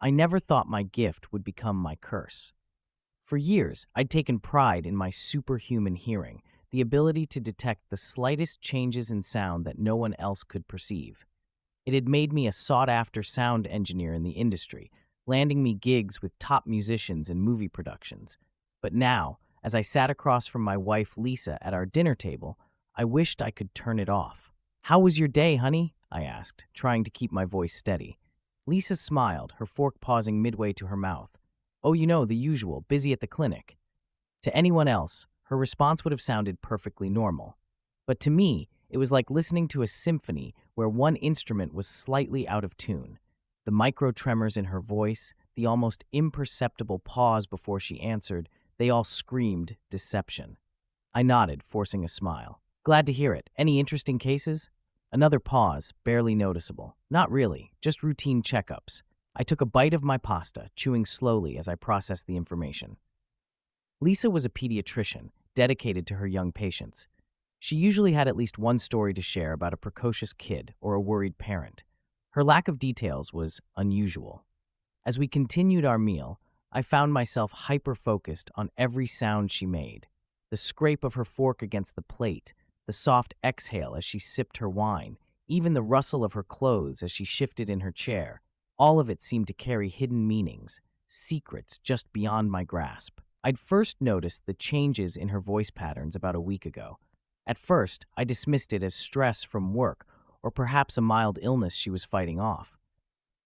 I never thought my gift would become my curse. For years, I'd taken pride in my superhuman hearing, the ability to detect the slightest changes in sound that no one else could perceive. It had made me a sought-after sound engineer in the industry, landing me gigs with top musicians and movie productions. But now, as I sat across from my wife Lisa at our dinner table, I wished I could turn it off. "How was your day, honey?" I asked, trying to keep my voice steady. Lisa smiled, her fork pausing midway to her mouth. "Oh, the usual, busy at the clinic." To anyone else, her response would have sounded perfectly normal. But to me, it was like listening to a symphony where one instrument was slightly out of tune. The micro tremors in her voice, the almost imperceptible pause before she answered, they all screamed deception. I nodded, forcing a smile. "Glad to hear it. Any interesting cases?" Another pause, barely noticeable. "Not really, just routine checkups." I took a bite of my pasta, chewing slowly as I processed the information. Lisa was a pediatrician, dedicated to her young patients. She usually had at least one story to share about a precocious kid or a worried parent. Her lack of details was unusual. As we continued our meal, I found myself hyper-focused on every sound she made. The scrape of her fork against the plate, the soft exhale as she sipped her wine, even the rustle of her clothes as she shifted in her chair. All of it seemed to carry hidden meanings, secrets just beyond my grasp. I'd first noticed the changes in her voice patterns about a week ago. At first, I dismissed it as stress from work or perhaps a mild illness she was fighting off.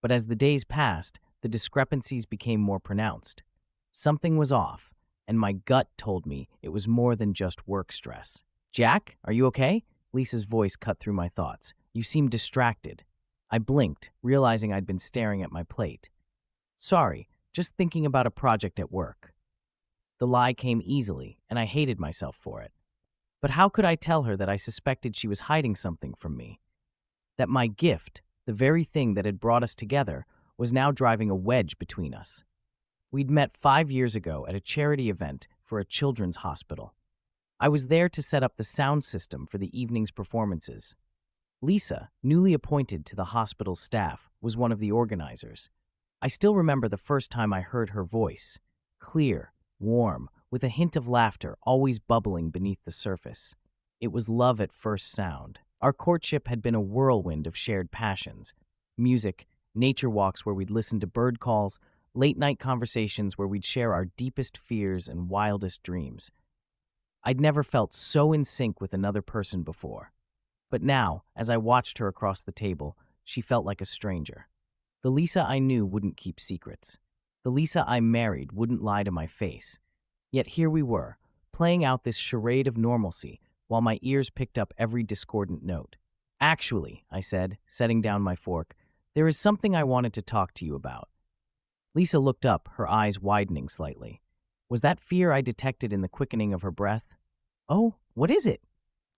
But as the days passed, the discrepancies became more pronounced. Something was off, and my gut told me it was more than just work stress. "Jack, are you okay?" Lisa's voice cut through my thoughts. "You seem distracted." I blinked, realizing I'd been staring at my plate. "Sorry, just thinking about a project at work." The lie came easily, and I hated myself for it. But how could I tell her that I suspected she was hiding something from me? That my gift, the very thing that had brought us together, was now driving a wedge between us. We'd met 5 years ago at a charity event for a children's hospital. I was there to set up the sound system for the evening's performances. Lisa, newly appointed to the hospital's staff, was one of the organizers. I still remember the first time I heard her voice, clear, warm, with a hint of laughter always bubbling beneath the surface. It was love at first sound. Our courtship had been a whirlwind of shared passions. Music, nature walks where we'd listen to bird calls, late-night conversations where we'd share our deepest fears and wildest dreams. I'd never felt so in sync with another person before. But now, as I watched her across the table, she felt like a stranger. The Lisa I knew wouldn't keep secrets. The Lisa I married wouldn't lie to my face. Yet here we were, playing out this charade of normalcy, while my ears picked up every discordant note. "Actually," I said, setting down my fork, "there is something I wanted to talk to you about." Lisa looked up, her eyes widening slightly. Was that fear I detected in the quickening of her breath? "Oh, what is it?"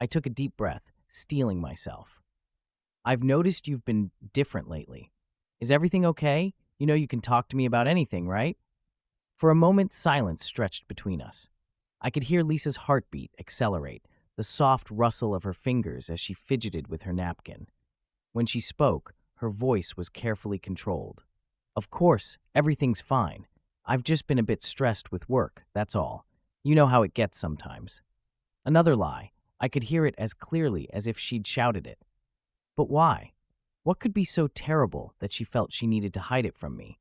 I took a deep breath, steeling myself. "I've noticed you've been different lately. Is everything okay? You can talk to me about anything, right?" For a moment, silence stretched between us. I could hear Lisa's heartbeat accelerate, the soft rustle of her fingers as she fidgeted with her napkin. When she spoke, her voice was carefully controlled. "Of course, everything's fine. I've just been a bit stressed with work, that's all. You know how it gets sometimes." Another lie. I could hear it as clearly as if she'd shouted it. But why? What could be so terrible that she felt she needed to hide it from me?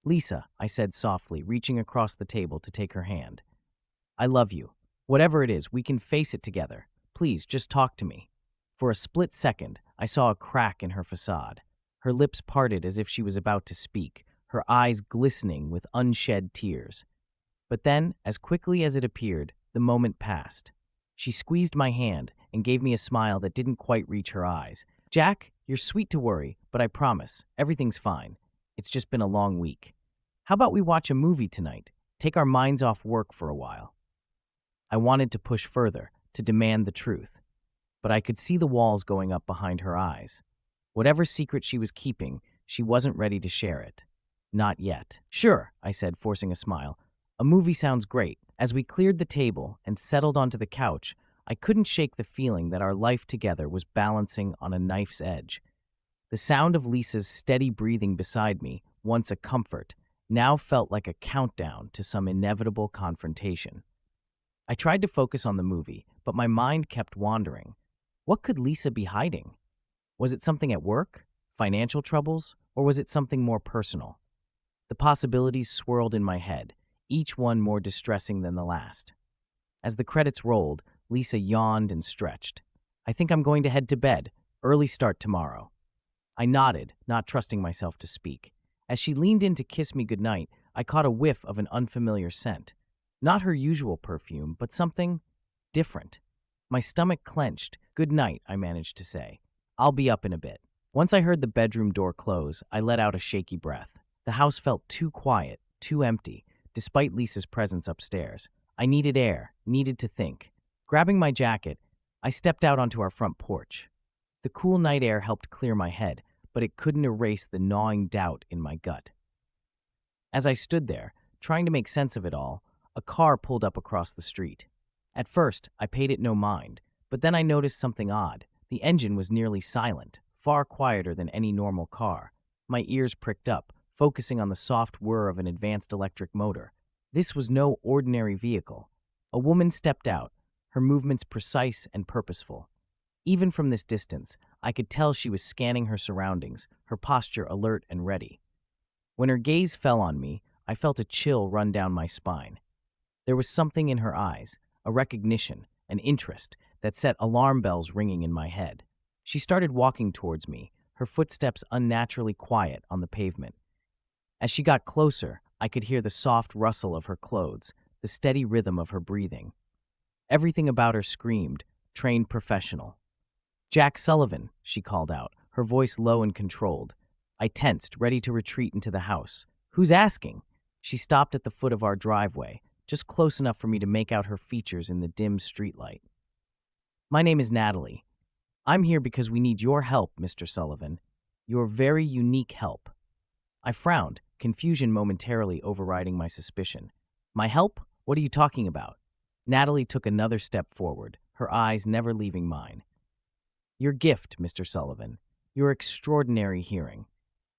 "Lisa," I said softly, reaching across the table to take her hand. "I love you. Whatever it is, we can face it together. Please, just talk to me." For a split second, I saw a crack in her facade. Her lips parted as if she was about to speak, her eyes glistening with unshed tears. But then, as quickly as it appeared, the moment passed. She squeezed my hand and gave me a smile that didn't quite reach her eyes. "Jack, you're sweet to worry, but I promise, everything's fine. It's just been a long week. How about we watch a movie tonight? Take our minds off work for a while." I wanted to push further, to demand the truth. But I could see the walls going up behind her eyes. Whatever secret she was keeping, she wasn't ready to share it. Not yet. "Sure," I said, forcing a smile. "A movie sounds great." As we cleared the table and settled onto the couch, I couldn't shake the feeling that our life together was balancing on a knife's edge. The sound of Lisa's steady breathing beside me once a comfort, now felt like a countdown to some inevitable confrontation. I tried to focus on the movie, but my mind kept wandering. What could Lisa be hiding? Was it something at work, financial troubles, or was it something more personal? The possibilities swirled in my head, each one more distressing than the last. As the credits rolled, Lisa yawned and stretched. I think I'm going to head to bed. Early start tomorrow. I nodded, not trusting myself to speak. As she leaned in to kiss me goodnight, I caught a whiff of an unfamiliar scent. Not her usual perfume, but something different. My stomach clenched. Good night, I managed to say. I'll be up in a bit. Once I heard the bedroom door close, I let out a shaky breath. The house felt too quiet, too empty, despite Lisa's presence upstairs. I needed air, needed to think. Grabbing my jacket, I stepped out onto our front porch. The cool night air helped clear my head, but it couldn't erase the gnawing doubt in my gut. As I stood there, trying to make sense of it all, a car pulled up across the street. At first, I paid it no mind, but then I noticed something odd. The engine was nearly silent, far quieter than any normal car. My ears pricked up, focusing on the soft whir of an advanced electric motor. This was no ordinary vehicle. A woman stepped out, her movements precise and purposeful. Even from this distance, I could tell she was scanning her surroundings, her posture alert and ready. When her gaze fell on me, I felt a chill run down my spine. There was something in her eyes, a recognition, an interest, that set alarm bells ringing in my head. She started walking towards me, her footsteps unnaturally quiet on the pavement. As she got closer, I could hear the soft rustle of her clothes, the steady rhythm of her breathing. Everything about her screamed, trained professional. "Jack Sullivan," she called out, her voice low and controlled. I tensed, ready to retreat into the house. "Who's asking?" She stopped at the foot of our driveway, just close enough for me to make out her features in the dim streetlight. "My name is Natalie. I'm here because we need your help, Mr. Sullivan. Your very unique help." I frowned, confusion momentarily overriding my suspicion. "My help? What are you talking about?" Natalie took another step forward, her eyes never leaving mine. "Your gift, Mr. Sullivan. Your extraordinary hearing.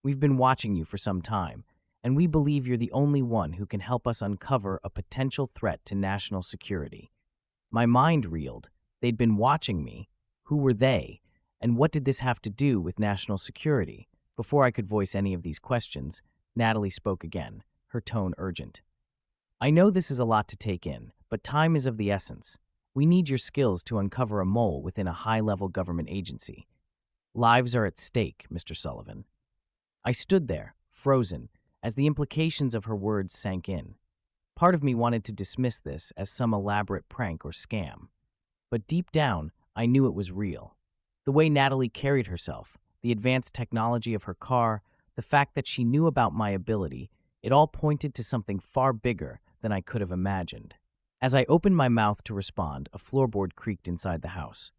We've been watching you for some time, and we believe you're the only one who can help us uncover a potential threat to national security." My mind reeled. They'd been watching me. Who were they? And what did this have to do with national security? Before I could voice any of these questions, Natalie spoke again, her tone urgent. "I know this is a lot to take in, but time is of the essence. We need your skills to uncover a mole within a high-level government agency. Lives are at stake, Mr. Sullivan." I stood there, frozen, as the implications of her words sank in. Part of me wanted to dismiss this as some elaborate prank or scam. But deep down, I knew it was real. The way Natalie carried herself, the advanced technology of her car, the fact that she knew about my ability, it all pointed to something far bigger than I could have imagined. As I opened my mouth to respond, a floorboard creaked inside the house.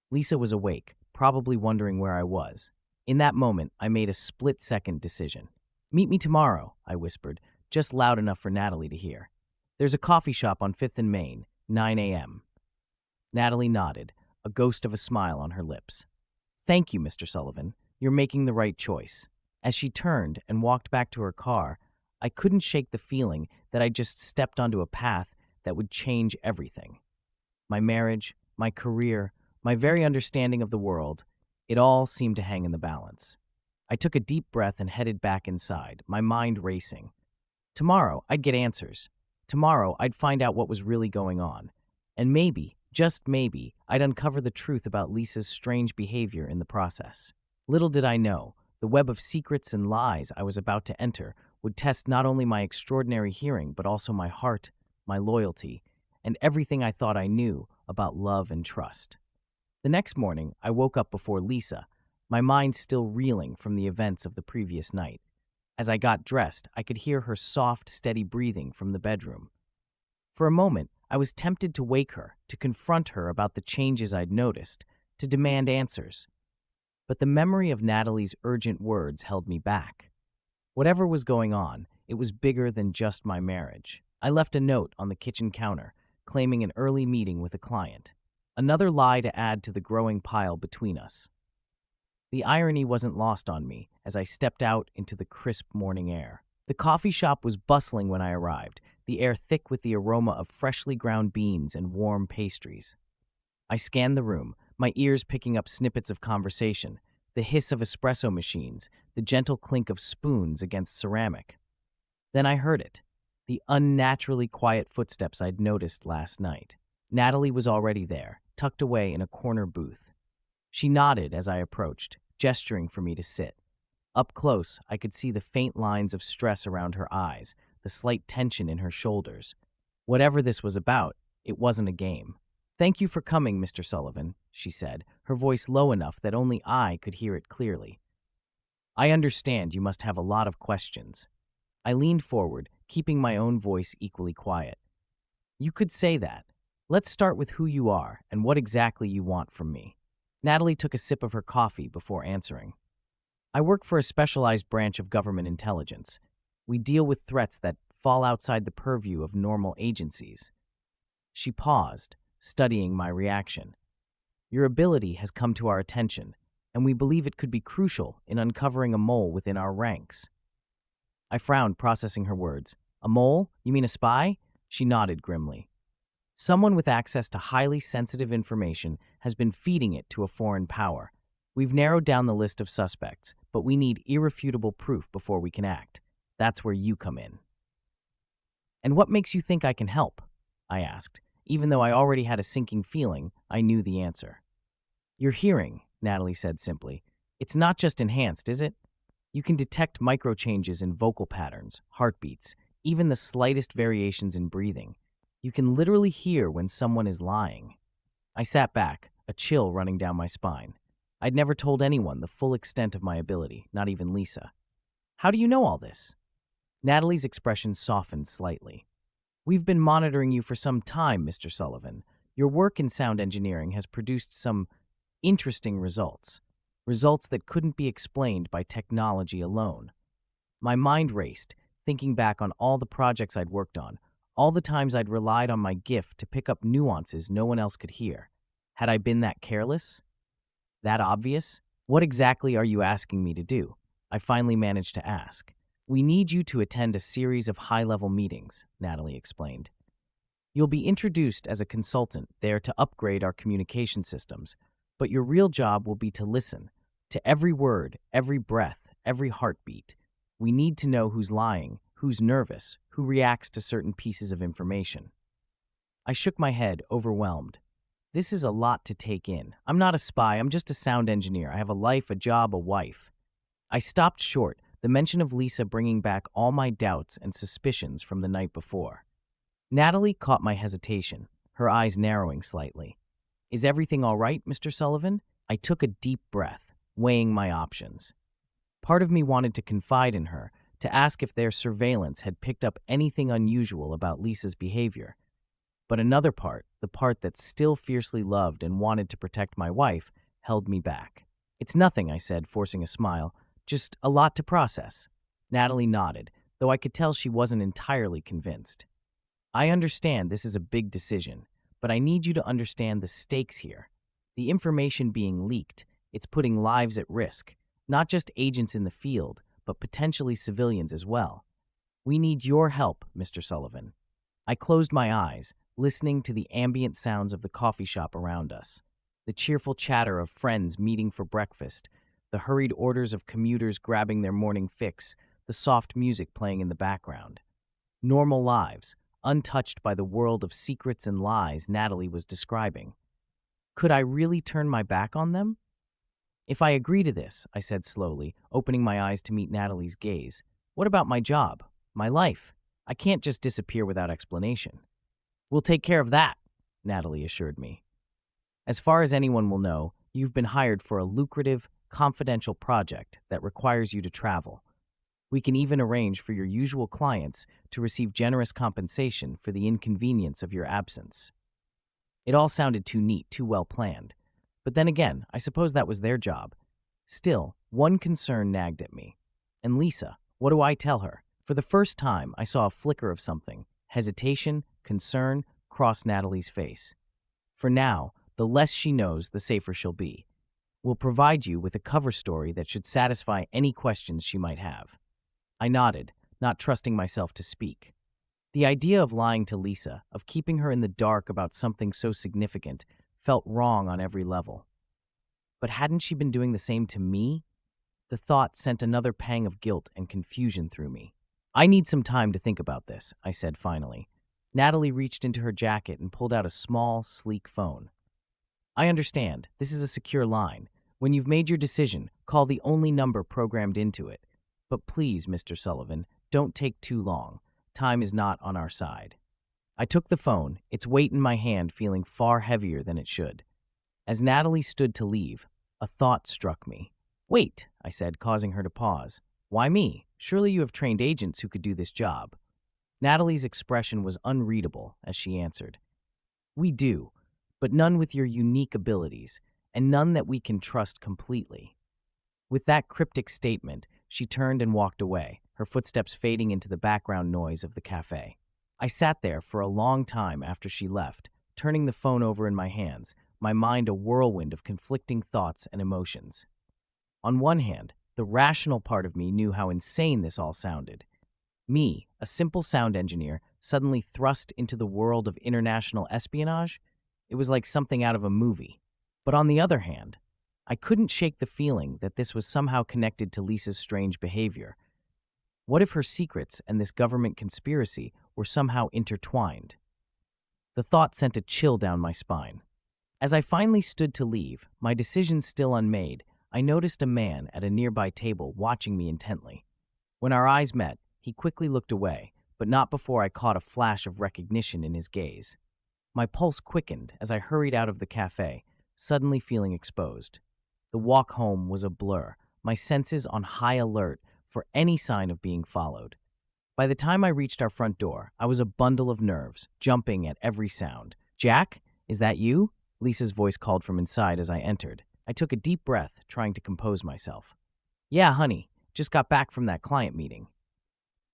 Lisa was awake, probably wondering where I was. In that moment, I made a split-second decision. "Meet me tomorrow," I whispered, just loud enough for Natalie to hear. "There's a coffee shop on 5th and Main, 9 a.m. Natalie nodded, a ghost of a smile on her lips. "Thank you, Mr. Sullivan. You're making the right choice." As she turned and walked back to her car, I couldn't shake the feeling that I'd just stepped onto a path that would change everything. My marriage, my career, my very understanding of the world, it all seemed to hang in the balance. I took a deep breath and headed back inside, my mind racing. Tomorrow, I'd get answers. Tomorrow, I'd find out what was really going on. And maybe, just maybe, I'd uncover the truth about Lisa's strange behavior in the process. Little did I know, the web of secrets and lies I was about to enter would test not only my extraordinary hearing, but also my heart, my loyalty, and everything I thought I knew about love and trust. The next morning, I woke up before Lisa, my mind still reeling from the events of the previous night. As I got dressed, I could hear her soft, steady breathing from the bedroom. For a moment, I was tempted to wake her, to confront her about the changes I'd noticed, to demand answers. But the memory of Natalie's urgent words held me back. Whatever was going on, it was bigger than just my marriage. I left a note on the kitchen counter, claiming an early meeting with a client. Another lie to add to the growing pile between us. The irony wasn't lost on me as I stepped out into the crisp morning air. The coffee shop was bustling when I arrived, the air thick with the aroma of freshly ground beans and warm pastries. I scanned the room, my ears picking up snippets of conversation, the hiss of espresso machines, the gentle clink of spoons against ceramic. Then I heard it, the unnaturally quiet footsteps I'd noticed last night. Natalie was already there, tucked away in a corner booth. She nodded as I approached, gesturing for me to sit. Up close, I could see the faint lines of stress around her eyes, the slight tension in her shoulders. Whatever this was about, it wasn't a game. "Thank you for coming, Mr. Sullivan," she said, her voice low enough that only I could hear it clearly. "I understand you must have a lot of questions." I leaned forward, keeping my own voice equally quiet. "You could say that. Let's start with who you are and what exactly you want from me." Natalie took a sip of her coffee before answering. "I work for a specialized branch of government intelligence. We deal with threats that fall outside the purview of normal agencies." She paused, studying my reaction. "Your ability has come to our attention, and we believe it could be crucial in uncovering a mole within our ranks." I frowned, processing her words. "A mole? You mean a spy?" She nodded grimly. "Someone with access to highly sensitive information has been feeding it to a foreign power. We've narrowed down the list of suspects, but we need irrefutable proof before we can act. That's where you come in." "And what makes you think I can help?" I asked. Even though I already had a sinking feeling, I knew the answer. "Your hearing," Natalie said simply. "It's not just enhanced, is it? You can detect micro changes in vocal patterns, heartbeats, even the slightest variations in breathing. You can literally hear when someone is lying." I sat back, a chill running down my spine. I'd never told anyone the full extent of my ability, not even Lisa. "How do you know all this?" Natalie's expression softened slightly. "We've been monitoring you for some time, Mr. Sullivan. Your work in sound engineering has produced some interesting results. Results that couldn't be explained by technology alone." My mind raced, thinking back on all the projects I'd worked on, all the times I'd relied on my gift to pick up nuances no one else could hear. Had I been that careless? That obvious? "What exactly are you asking me to do?" I finally managed to ask. "We need you to attend a series of high-level meetings," Natalie explained. "You'll be introduced as a consultant there to upgrade our communication systems, but your real job will be to listen, to every word, every breath, every heartbeat. We need to know who's lying, who's nervous, who reacts to certain pieces of information." I shook my head, overwhelmed. This is a lot to take in. I'm not a spy, I'm just a sound engineer. I have a life, a job, a wife. I stopped short, the mention of Lisa bringing back all my doubts and suspicions from the night before. Natalie caught my hesitation, her eyes narrowing slightly. "Is everything all right, Mr. Sullivan?" I took a deep breath, weighing my options. Part of me wanted to confide in her, to ask if their surveillance had picked up anything unusual about Lisa's behavior. But another part, the part that still fiercely loved and wanted to protect my wife, held me back. "It's nothing," I said, forcing a smile. "Just a lot to process." Natalie nodded, though I could tell she wasn't entirely convinced. "I understand this is a big decision, but I need you to understand the stakes here. The information being leaked, it's putting lives at risk, not just agents in the field, but potentially civilians as well. We need your help, Mr. Sullivan." I closed my eyes, listening to the ambient sounds of the coffee shop around us, the cheerful chatter of friends meeting for breakfast, the hurried orders of commuters grabbing their morning fix, the soft music playing in the background. Normal lives, untouched by the world of secrets and lies Natalie was describing. Could I really turn my back on them? "If I agree to this," I said slowly, opening my eyes to meet Natalie's gaze, "what about my job, my life? I can't just disappear without explanation." "We'll take care of that," Natalie assured me. "As far as anyone will know, you've been hired for a lucrative, confidential project that requires you to travel. We can even arrange for your usual clients to receive generous compensation for the inconvenience of your absence." It all sounded too neat, too well planned. But then again, I suppose that was their job. Still, one concern nagged at me. And Lisa, what do I tell her? For the first time, I saw a flicker of something. Hesitation, concern, cross Natalie's face. For now, the less she knows, the safer she'll be. We'll provide you with a cover story that should satisfy any questions she might have." I nodded, not trusting myself to speak. The idea of lying to Lisa, of keeping her in the dark about something so significant, felt wrong on every level. But hadn't she been doing the same to me? The thought sent another pang of guilt and confusion through me. "I need some time to think about this," I said finally. Natalie reached into her jacket and pulled out a small, sleek phone. "I understand. This is a secure line. When you've made your decision, call the only number programmed into it. But please, Mr. Sullivan, don't take too long. Time is not on our side." I took the phone, its weight in my hand feeling far heavier than it should. As Natalie stood to leave, a thought struck me. "Wait," I said, causing her to pause. "Why me? Surely you have trained agents who could do this job." Natalie's expression was unreadable as she answered. "We do, but none with your unique abilities, and none that we can trust completely." With that cryptic statement, she turned and walked away, her footsteps fading into the background noise of the cafe. I sat there for a long time after she left, turning the phone over in my hands, my mind a whirlwind of conflicting thoughts and emotions. On one hand, the rational part of me knew how insane this all sounded. Me, a simple sound engineer, suddenly thrust into the world of international espionage? It was like something out of a movie. But on the other hand, I couldn't shake the feeling that this was somehow connected to Lisa's strange behavior. What if her secrets and this government conspiracy were somehow intertwined? The thought sent a chill down my spine. As I finally stood to leave, my decision still unmade, I noticed a man at a nearby table watching me intently. When our eyes met, he quickly looked away, but not before I caught a flash of recognition in his gaze. My pulse quickened as I hurried out of the cafe, suddenly feeling exposed. The walk home was a blur, my senses on high alert for any sign of being followed. By the time I reached our front door, I was a bundle of nerves, jumping at every sound. "Jack, is that you?" Lisa's voice called from inside as I entered. I took a deep breath, trying to compose myself. "Yeah, honey, just got back from that client meeting."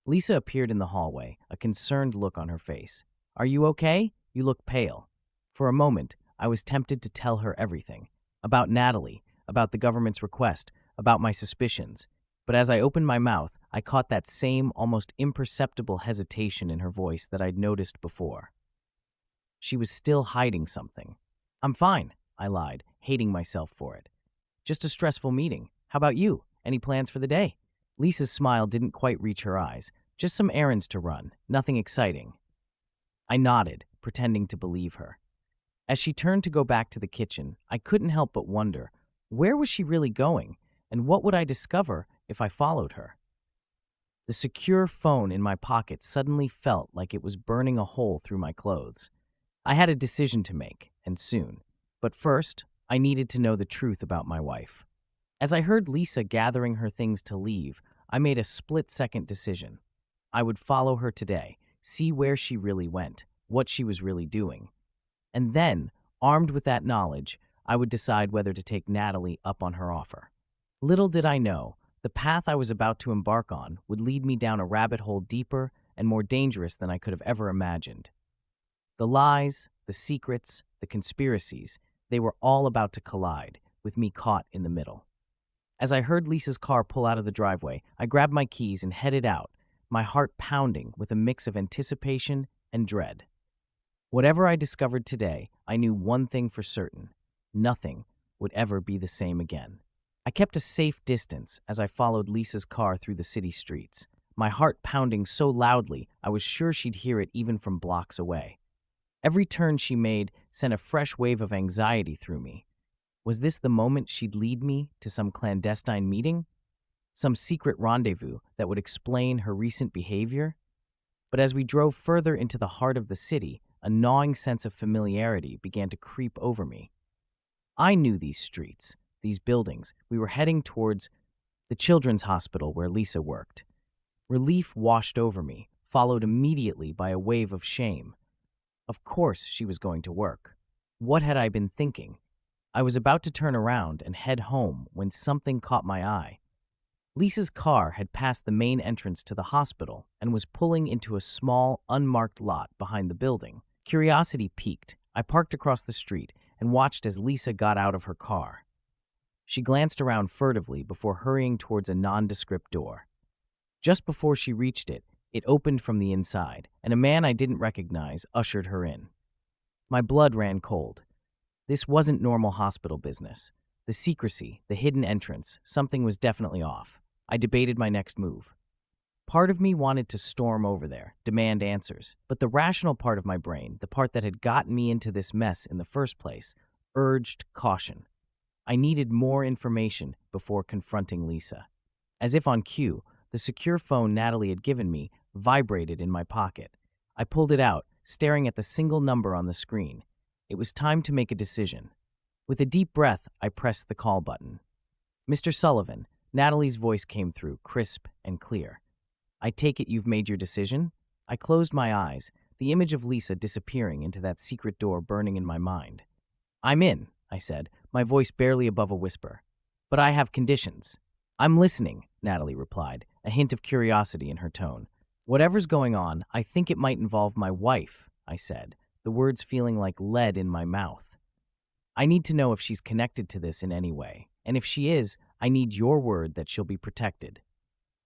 Lisa appeared in the hallway, a concerned look on her face. "Are you okay? You look pale." For a moment, I was tempted to tell her everything. About Natalie, about the government's request, about my suspicions. But as I opened my mouth, I caught that same, almost imperceptible hesitation in her voice that I'd noticed before. She was still hiding something. "I'm fine," I lied, hating myself for it. "Just a stressful meeting. How about you? Any plans for the day?" Lisa's smile didn't quite reach her eyes. "Just some errands to run, nothing exciting." I nodded, pretending to believe her. As she turned to go back to the kitchen, I couldn't help but wonder, where was she really going, and what would I discover if I followed her? The secure phone in my pocket suddenly felt like it was burning a hole through my clothes. I had a decision to make, and soon. But first, I needed to know the truth about my wife. As I heard Lisa gathering her things to leave, I made a split-second decision. I would follow her today, see where she really went, what she was really doing. And then, armed with that knowledge, I would decide whether to take Natalie up on her offer. Little did I know, the path I was about to embark on would lead me down a rabbit hole deeper and more dangerous than I could have ever imagined. The lies, the secrets, the conspiracies, they were all about to collide, with me caught in the middle. As I heard Lisa's car pull out of the driveway, I grabbed my keys and headed out, my heart pounding with a mix of anticipation and dread. Whatever I discovered today, I knew one thing for certain: nothing would ever be the same again. I kept a safe distance as I followed Lisa's car through the city streets, my heart pounding so loudly I was sure she'd hear it even from blocks away. Every turn she made sent a fresh wave of anxiety through me. Was this the moment she'd lead me to some clandestine meeting? Some secret rendezvous that would explain her recent behavior? But as we drove further into the heart of the city, a gnawing sense of familiarity began to creep over me. I knew these streets, these buildings. We were heading towards the children's hospital where Lisa worked. Relief washed over me, followed immediately by a wave of shame. Of course she was going to work. What had I been thinking? I was about to turn around and head home when something caught my eye. Lisa's car had passed the main entrance to the hospital and was pulling into a small, unmarked lot behind the building. Curiosity piqued. I parked across the street and watched as Lisa got out of her car. She glanced around furtively before hurrying towards a nondescript door. Just before she reached it, it opened from the inside, and a man I didn't recognize ushered her in. My blood ran cold. This wasn't normal hospital business. The secrecy, the hidden entrance, something was definitely off. I debated my next move. Part of me wanted to storm over there, demand answers, but the rational part of my brain, the part that had gotten me into this mess in the first place, urged caution. I needed more information before confronting Lisa. As if on cue, the secure phone Natalie had given me vibrated in my pocket. I pulled it out, staring at the single number on the screen. It was time to make a decision. With a deep breath, I pressed the call button. "Mr. Sullivan," Natalie's voice came through, crisp and clear. "I take it you've made your decision?" I closed my eyes, the image of Lisa disappearing into that secret door burning in my mind. "I'm in," I said, my voice barely above a whisper. "But I have conditions." "I'm listening," Natalie replied, a hint of curiosity in her tone. "Whatever's going on, I think it might involve my wife," I said, the words feeling like lead in my mouth. "I need to know if she's connected to this in any way, and if she is, I need your word that she'll be protected."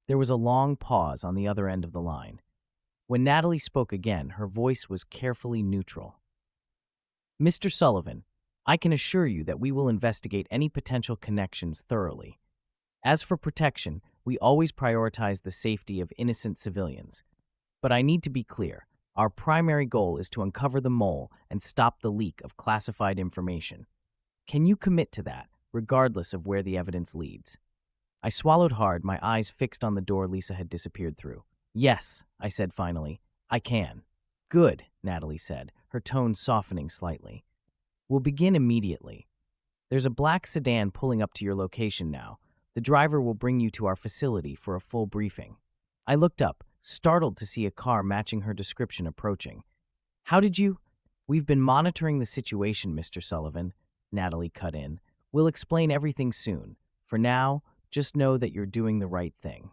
There was a long pause on the other end of the line. When Natalie spoke again, her voice was carefully neutral. "Mr. Sullivan, I can assure you that we will investigate any potential connections thoroughly. As for protection, we always prioritize the safety of innocent civilians. But I need to be clear, our primary goal is to uncover the mole and stop the leak of classified information. Can you commit to that, regardless of where the evidence leads?" I swallowed hard, my eyes fixed on the door Lisa had disappeared through. "Yes," I said finally, "I can." "Good," Natalie said, her tone softening slightly. "We'll begin immediately. There's a black sedan pulling up to your location now. The driver will bring you to our facility for a full briefing." I looked up, startled to see a car matching her description approaching. "How did you—" "We've been monitoring the situation, Mr. Sullivan," Natalie cut in. "We'll explain everything soon. For now, just know that you're doing the right thing."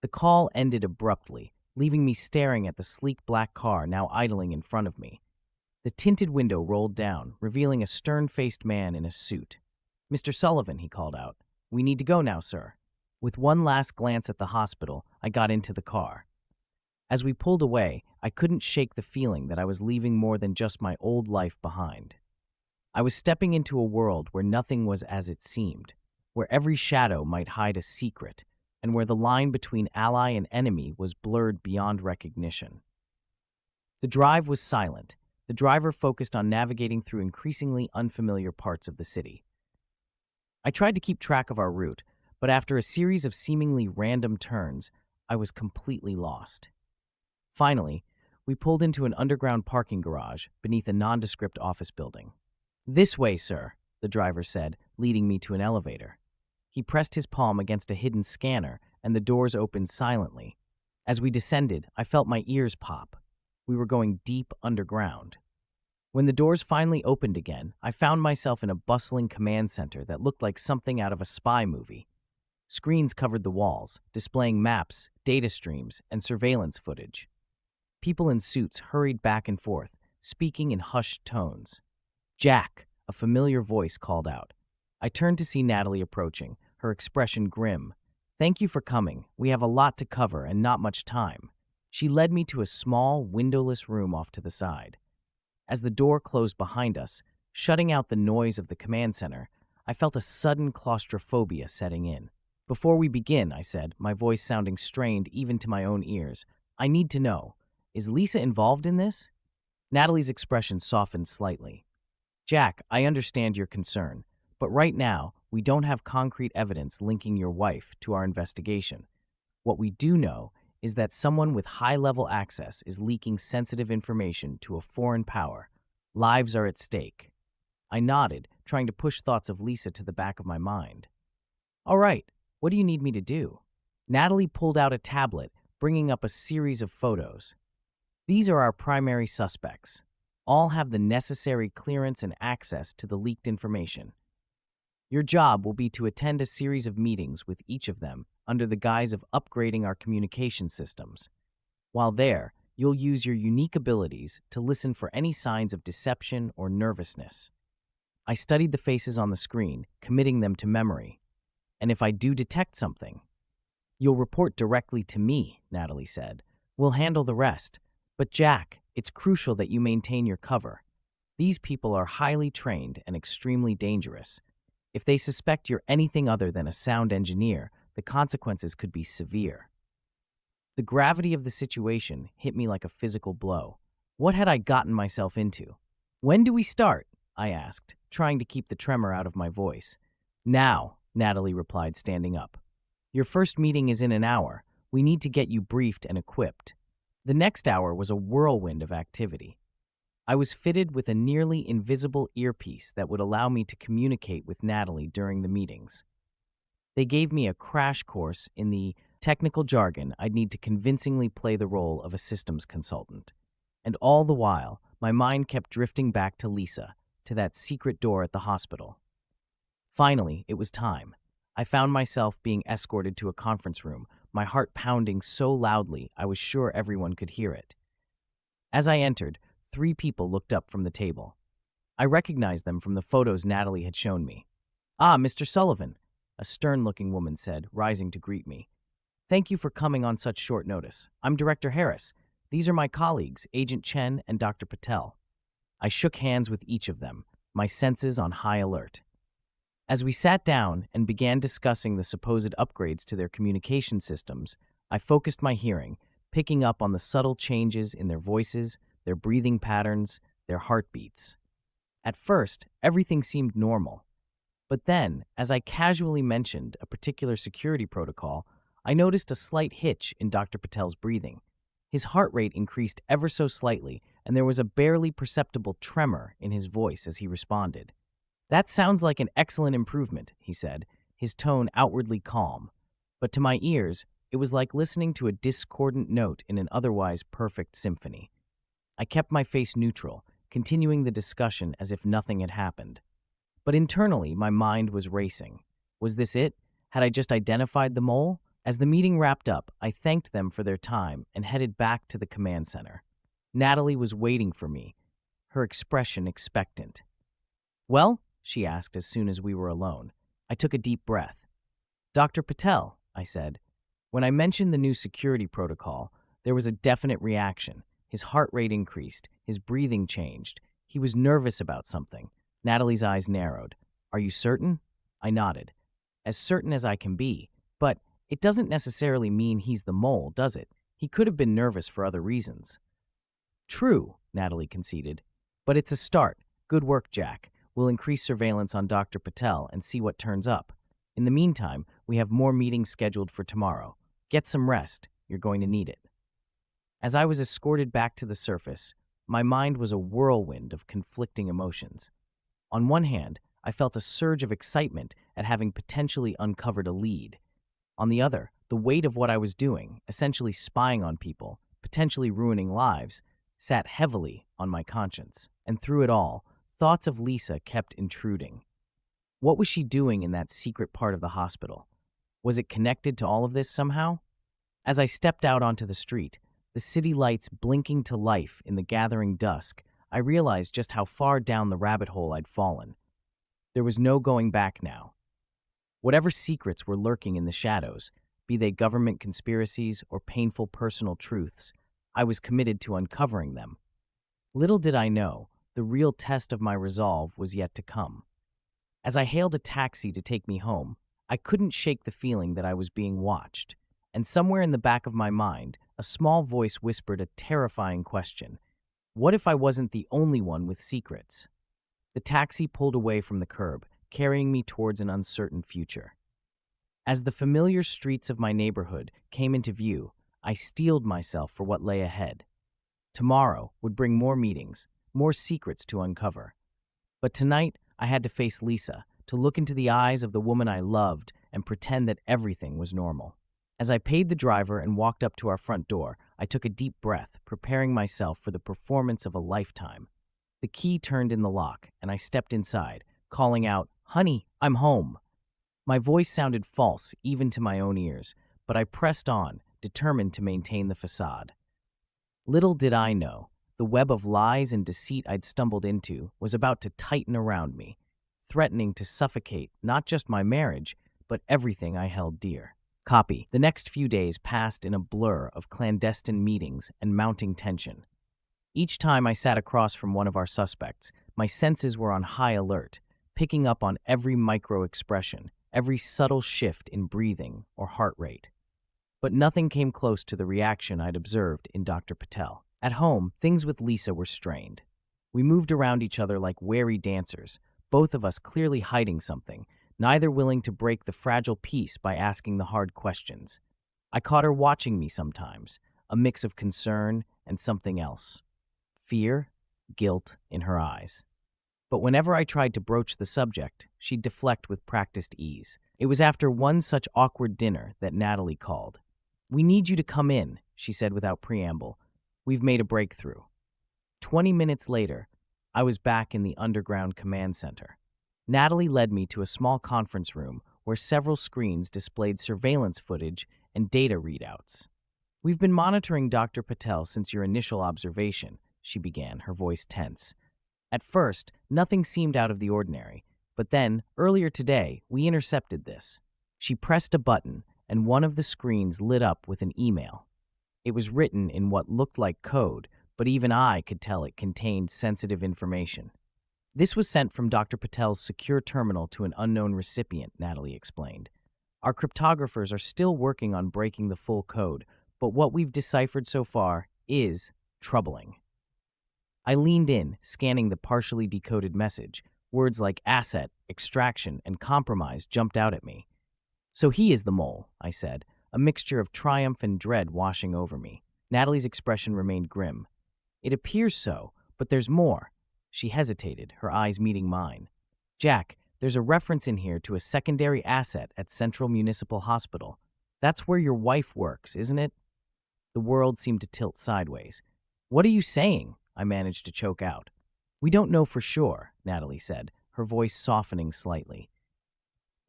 The call ended abruptly, leaving me staring at the sleek black car now idling in front of me. The tinted window rolled down, revealing a stern-faced man in a suit. "Mr. Sullivan," he called out. "We need to go now, sir." With one last glance at the hospital, I got into the car. As we pulled away, I couldn't shake the feeling that I was leaving more than just my old life behind. I was stepping into a world where nothing was as it seemed, where every shadow might hide a secret, and where the line between ally and enemy was blurred beyond recognition. The drive was silent, the driver focused on navigating through increasingly unfamiliar parts of the city. I tried to keep track of our route, but after a series of seemingly random turns, I was completely lost. Finally, we pulled into an underground parking garage beneath a nondescript office building. "This way, sir," the driver said, leading me to an elevator. He pressed his palm against a hidden scanner, and the doors opened silently. As we descended, I felt my ears pop. We were going deep underground. When the doors finally opened again, I found myself in a bustling command center that looked like something out of a spy movie. Screens covered the walls, displaying maps, data streams, and surveillance footage. People in suits hurried back and forth, speaking in hushed tones. "Jack," a familiar voice called out. I turned to see Natalie approaching, her expression grim. "Thank you for coming. We have a lot to cover and not much time." She led me to a small, windowless room off to the side. As the door closed behind us, shutting out the noise of the command center, I felt a sudden claustrophobia setting in. "Before we begin," I said, my voice sounding strained even to my own ears, "I need to know, is Lisa involved in this?" Natalie's expression softened slightly. "Jack, I understand your concern, but right now, we don't have concrete evidence linking your wife to our investigation. What we do know is that someone with high-level access is leaking sensitive information to a foreign power. Lives are at stake." I nodded, trying to push thoughts of Lisa to the back of my mind. "All right, what do you need me to do?" Natalie pulled out a tablet, bringing up a series of photos. "These are our primary suspects. All have the necessary clearance and access to the leaked information. Your job will be to attend a series of meetings with each of them under the guise of upgrading our communication systems. While there, you'll use your unique abilities to listen for any signs of deception or nervousness." I studied the faces on the screen, committing them to memory. And if I do detect something, you'll report directly to me, Natalie said. We'll handle the rest. But Jack, it's crucial that you maintain your cover. These people are highly trained and extremely dangerous. If they suspect you're anything other than a sound engineer, the consequences could be severe. The gravity of the situation hit me like a physical blow. What had I gotten myself into? When do we start? I asked, trying to keep the tremor out of my voice. Now, Natalie replied, standing up. Your first meeting is in an hour. We need to get you briefed and equipped. The next hour was a whirlwind of activity. I was fitted with a nearly invisible earpiece that would allow me to communicate with Natalie during the meetings. They gave me a crash course in the technical jargon I'd need to convincingly play the role of a systems consultant. And all the while, my mind kept drifting back to Lisa, to that secret door at the hospital. Finally, it was time. I found myself being escorted to a conference room, my heart pounding so loudly I was sure everyone could hear it. As I entered, 3 people looked up from the table. I recognized them from the photos Natalie had shown me. "Ah, Mr. Sullivan," a stern-looking woman said, rising to greet me. "Thank you for coming on such short notice. I'm Director Harris. These are my colleagues, Agent Chen and Dr. Patel." I shook hands with each of them, my senses on high alert. As we sat down and began discussing the supposed upgrades to their communication systems, I focused my hearing, picking up on the subtle changes in their voices, their breathing patterns, their heartbeats. At first, everything seemed normal. But then, as I casually mentioned a particular security protocol, I noticed a slight hitch in Dr. Patel's breathing. His heart rate increased ever so slightly, and there was a barely perceptible tremor in his voice as he responded. "That sounds like an excellent improvement," he said, his tone outwardly calm. But to my ears, it was like listening to a discordant note in an otherwise perfect symphony. I kept my face neutral, continuing the discussion as if nothing had happened. But internally, my mind was racing. Was this it? Had I just identified the mole? As the meeting wrapped up, I thanked them for their time and headed back to the command center. Natalie was waiting for me, her expression expectant. "Well?" she asked as soon as we were alone. I took a deep breath. "Dr. Patel," I said. When I mentioned the new security protocol, there was a definite reaction. His heart rate increased, his breathing changed. He was nervous about something. Natalie's eyes narrowed. "Are you certain?" I nodded. "As certain as I can be. But it doesn't necessarily mean he's the mole, does it? He could have been nervous for other reasons." "True," Natalie conceded. "But it's a start. Good work, Jack. We'll increase surveillance on Dr. Patel and see what turns up. In the meantime, we have more meetings scheduled for tomorrow. Get some rest. You're going to need it." As I was escorted back to the surface, my mind was a whirlwind of conflicting emotions. On one hand, I felt a surge of excitement at having potentially uncovered a lead. On the other, the weight of what I was doing, essentially spying on people, potentially ruining lives, sat heavily on my conscience. And through it all, thoughts of Lisa kept intruding. What was she doing in that secret part of the hospital? Was it connected to all of this somehow? As I stepped out onto the street, the city lights blinking to life in the gathering dusk, I realized just how far down the rabbit hole I'd fallen. There was no going back now. Whatever secrets were lurking in the shadows, be they government conspiracies or painful personal truths, I was committed to uncovering them. Little did I know, the real test of my resolve was yet to come. As I hailed a taxi to take me home, I couldn't shake the feeling that I was being watched, and somewhere in the back of my mind, a small voice whispered a terrifying question. What if I wasn't the only one with secrets? The taxi pulled away from the curb, carrying me towards an uncertain future. As the familiar streets of my neighborhood came into view, I steeled myself for what lay ahead. Tomorrow would bring more meetings, more secrets to uncover. But tonight, I had to face Lisa, to look into the eyes of the woman I loved and pretend that everything was normal. As I paid the driver and walked up to our front door, I took a deep breath, preparing myself for the performance of a lifetime. The key turned in the lock, and I stepped inside, calling out, "Honey, I'm home." My voice sounded false, even to my own ears, but I pressed on, determined to maintain the facade. Little did I know, the web of lies and deceit I'd stumbled into was about to tighten around me. threatening to suffocate not just my marriage, but everything I held dear. Copy. The next few days passed in a blur of clandestine meetings and mounting tension. Each time I sat across from one of our suspects, my senses were on high alert, picking up on every micro-expression, every subtle shift in breathing or heart rate. But nothing came close to the reaction I'd observed in Dr. Patel. At home, things with Lisa were strained. We moved around each other like wary dancers, both of us clearly hiding something, neither willing to break the fragile peace by asking the hard questions. I caught her watching me sometimes, a mix of concern and something else. Fear, guilt in her eyes. But whenever I tried to broach the subject, she'd deflect with practiced ease. It was after one such awkward dinner that Natalie called. "We need you to come in," she said without preamble. "We've made a breakthrough." 20 minutes later, I was back in the underground command center. Natalie led me to a small conference room where several screens displayed surveillance footage and data readouts. "We've been monitoring Dr. Patel since your initial observation," she began, her voice tense. "At first, nothing seemed out of the ordinary, but then, earlier today, we intercepted this." She pressed a button, and one of the screens lit up with an email. It was written in what looked like code, but even I could tell it contained sensitive information. "This was sent from Dr. Patel's secure terminal to an unknown recipient," Natalie explained. "Our cryptographers are still working on breaking the full code, but what we've deciphered so far is troubling." I leaned in, scanning the partially decoded message. Words like asset, extraction, and compromise jumped out at me. "So he is the mole," I said, a mixture of triumph and dread washing over me. Natalie's expression remained grim. "It appears so, but there's more." She hesitated, her eyes meeting mine. "Jack, there's a reference in here to a secondary asset at Central Municipal Hospital. That's where your wife works, isn't it?" The world seemed to tilt sideways. "What are you saying?" I managed to choke out. "We don't know for sure," Natalie said, her voice softening slightly.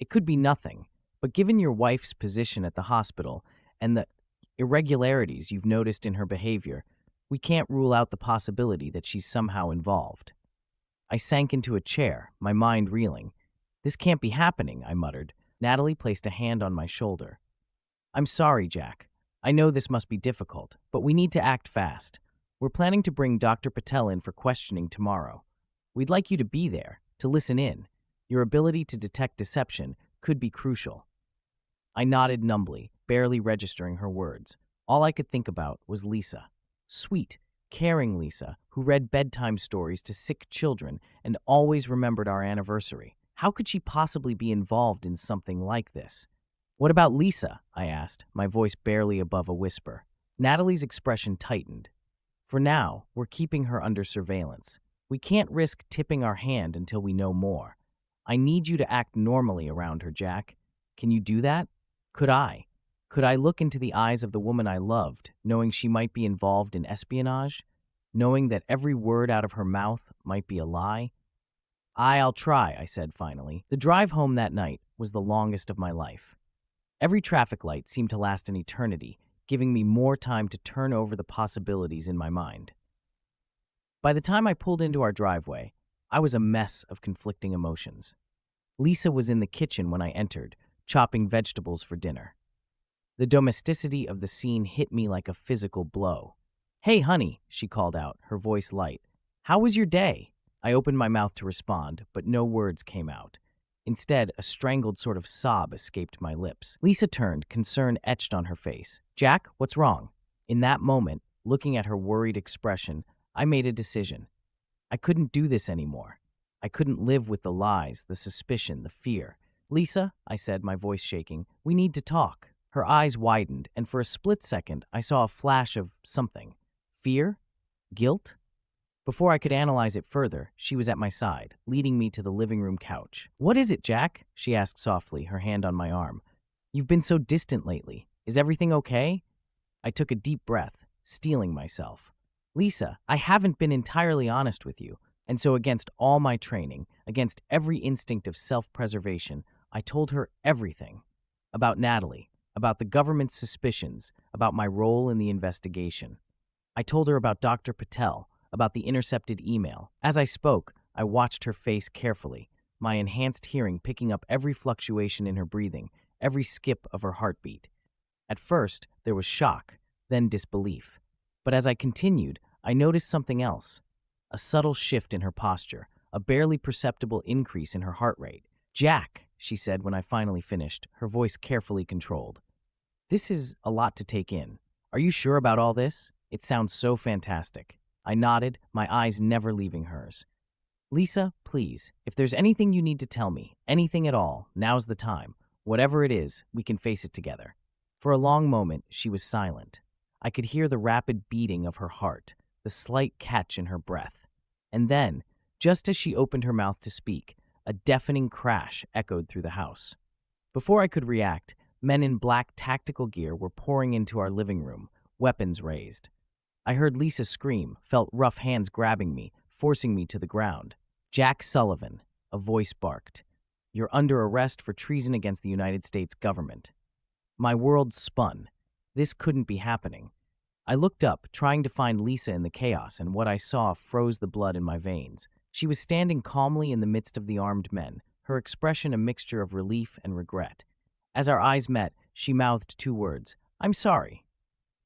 "It could be nothing, but given your wife's position at the hospital and the irregularities you've noticed in her behavior, we can't rule out the possibility that she's somehow involved." I sank into a chair, my mind reeling. "This can't be happening," I muttered. Natalie placed a hand on my shoulder. "I'm sorry, Jack. I know this must be difficult, but we need to act fast. We're planning to bring Dr. Patel in for questioning tomorrow. We'd like you to be there, to listen in. Your ability to detect deception could be crucial." I nodded numbly, barely registering her words. All I could think about was Lisa. Sweet, caring Lisa, who read bedtime stories to sick children and always remembered our anniversary. How could she possibly be involved in something like this? "What about Lisa?" I asked, my voice barely above a whisper. Natalie's expression tightened. "For now, we're keeping her under surveillance. We can't risk tipping our hand until we know more. I need you to act normally around her, Jack. Can you do that?" Could I? Could I look into the eyes of the woman I loved, knowing she might be involved in espionage? Knowing that every word out of her mouth might be a lie? "I'll try," I said finally. The drive home that night was the longest of my life. Every traffic light seemed to last an eternity, giving me more time to turn over the possibilities in my mind. By the time I pulled into our driveway, I was a mess of conflicting emotions. Lisa was in the kitchen when I entered, chopping vegetables for dinner. The domesticity of the scene hit me like a physical blow. "Hey, honey," she called out, her voice light. "How was your day?" I opened my mouth to respond, but no words came out. Instead, a strangled sort of sob escaped my lips. Lisa turned, concern etched on her face. "Jack, what's wrong?" In that moment, looking at her worried expression, I made a decision. I couldn't do this anymore. I couldn't live with the lies, the suspicion, the fear. "Lisa," I said, my voice shaking, "we need to talk." Her eyes widened, and for a split second, I saw a flash of something. Fear? Guilt? Before I could analyze it further, she was at my side, leading me to the living room couch. "What is it, Jack?" she asked softly, her hand on my arm. "You've been so distant lately. Is everything okay?" I took a deep breath, steeling myself. "Lisa, I haven't been entirely honest with you, and so against all my training, against every instinct of self-preservation, I told her everything. About Natalie, about the government's suspicions, about my role in the investigation. I told her about Dr. Patel, about the intercepted email. As I spoke, I watched her face carefully. my enhanced hearing picking up every fluctuation in her breathing, every skip of her heartbeat. At first, there was shock, then disbelief. But as I continued, I noticed something else. A subtle shift in her posture, a barely perceptible increase in her heart rate. "Jack," she said when I finally finished, her voice carefully controlled. "This is a lot to take in. Are you sure about all this? It sounds so fantastic." I nodded, my eyes never leaving hers. "Lisa, please, if there's anything you need to tell me, anything at all, now's the time. Whatever it is, we can face it together." For a long moment, she was silent. I could hear the rapid beating of her heart, the slight catch in her breath. And then, just as she opened her mouth to speak, a deafening crash echoed through the house. Before I could react, men in black tactical gear were pouring into our living room, weapons raised. I heard Lisa scream, felt rough hands grabbing me, forcing me to the ground. "Jack Sullivan," a voice barked. "You're under arrest for treason against the United States government." My world spun. This couldn't be happening. I looked up, trying to find Lisa in the chaos, and what I saw froze the blood in my veins. She was standing calmly in the midst of the armed men, her expression a mixture of relief and regret. As our eyes met, she mouthed two words, "I'm sorry."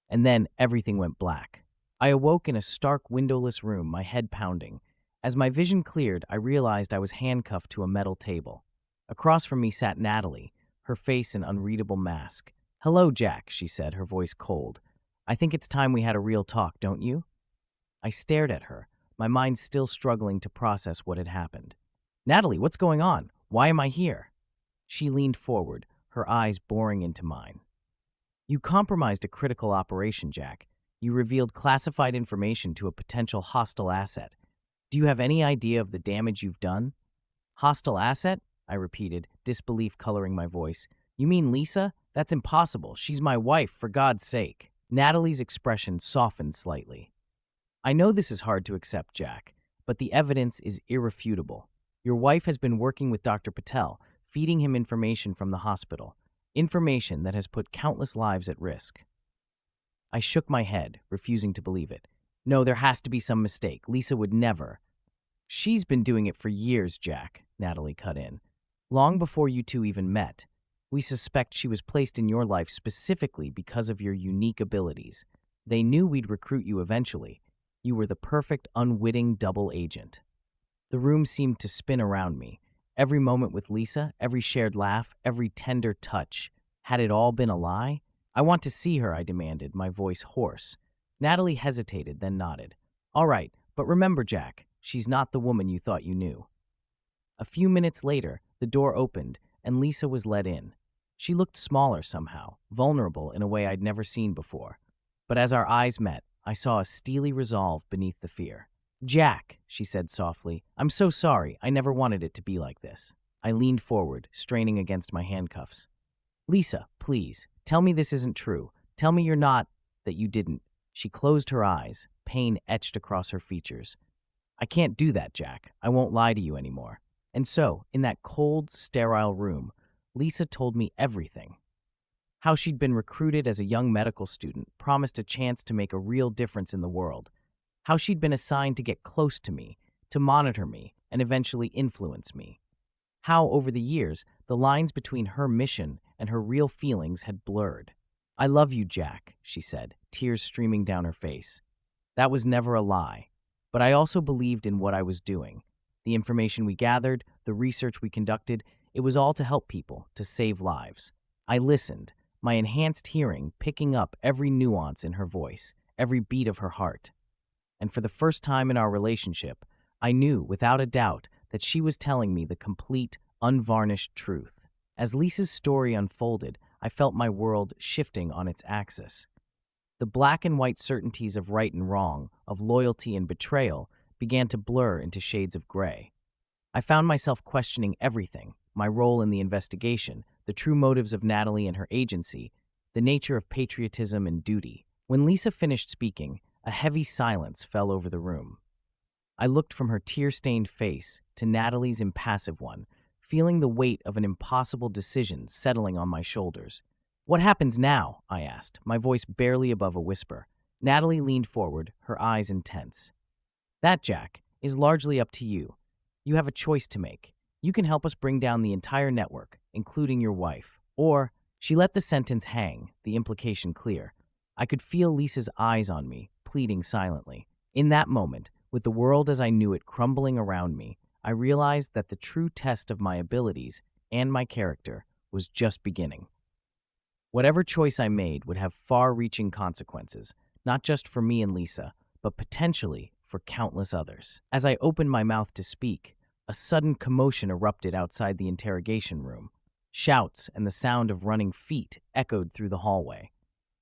And then everything went black. I awoke in a stark, windowless room, my head pounding. As my vision cleared, I realized I was handcuffed to a metal table. Across from me sat Natalie, her face an unreadable mask. "Hello, Jack," she said, her voice cold. "I think it's time we had a real talk, don't you?" I stared at her, my mind still struggling to process what had happened. "Natalie, what's going on? Why am I here?" She leaned forward, her eyes boring into mine. "You compromised a critical operation, Jack. You revealed classified information to a potential hostile asset. Do you have any idea of the damage you've done?" "Hostile asset?" I repeated, disbelief coloring my voice. "You mean Lisa? That's impossible. She's my wife, for God's sake." Natalie's expression softened slightly. "I know this is hard to accept, Jack, but the evidence is irrefutable. Your wife has been working with Dr. Patel, feeding him information from the hospital, information that has put countless lives at risk." I shook my head, refusing to believe it. "No, there has to be some mistake. Lisa would never." "She's been doing it for years, Jack," Natalie cut in. "Long before you two even met. We suspect she was placed in your life specifically because of your unique abilities. They knew we'd recruit you eventually. You were the perfect, unwitting double agent." The room seemed to spin around me. Every moment with Lisa, every shared laugh, every tender touch. Had it all been a lie? "I want to see her," I demanded, my voice hoarse. Natalie hesitated, then nodded. "All right, but remember, Jack, she's not the woman you thought you knew." A few minutes later, the door opened, and Lisa was let in. She looked smaller somehow, vulnerable in a way I'd never seen before. But as our eyes met, I saw a steely resolve beneath the fear. "Jack," she said softly, "I'm so sorry. I never wanted it to be like this." I leaned forward, straining against my handcuffs. "Lisa, please, tell me this isn't true. Tell me you're not, that you didn't." She closed her eyes, pain etched across her features. "I can't do that, Jack. I won't lie to you anymore." And so, in that cold, sterile room, Lisa told me everything. How she'd been recruited as a young medical student, promised a chance to make a real difference in the world. How she'd been assigned to get close to me, to monitor me, and eventually influence me. How, over the years, the lines between her mission and her real feelings had blurred. "I love you, Jack," she said, tears streaming down her face. That was never a lie. But I also believed in what I was doing. The information we gathered, the research we conducted, it was all to help people, to save lives. I listened, my enhanced hearing picking up every nuance in her voice, every beat of her heart. And for the first time in our relationship, I knew, without a doubt, that she was telling me the complete, unvarnished truth. As Lisa's story unfolded, I felt my world shifting on its axis. The black and white certainties of right and wrong, of loyalty and betrayal, began to blur into shades of gray. I found myself questioning everything: my role in the investigation, the true motives of Natalie and her agency, the nature of patriotism and duty. When Lisa finished speaking, a heavy silence fell over the room. I looked from her tear-stained face to Natalie's impassive one, feeling the weight of an impossible decision settling on my shoulders. "What happens now?" I asked, my voice barely above a whisper. Natalie leaned forward, her eyes intense. "That, Jack, is largely up to you. You have a choice to make. You can help us bring down the entire network, including your wife. Or, she let the sentence hang, the implication clear. I could feel Lisa's eyes on me, pleading silently. In that moment, with the world as I knew it crumbling around me, I realized that the true test of my abilities and my character was just beginning. Whatever choice I made would have far-reaching consequences, not just for me and Lisa, but potentially for countless others. As I opened my mouth to speak, a sudden commotion erupted outside the interrogation room. Shouts and the sound of running feet echoed through the hallway.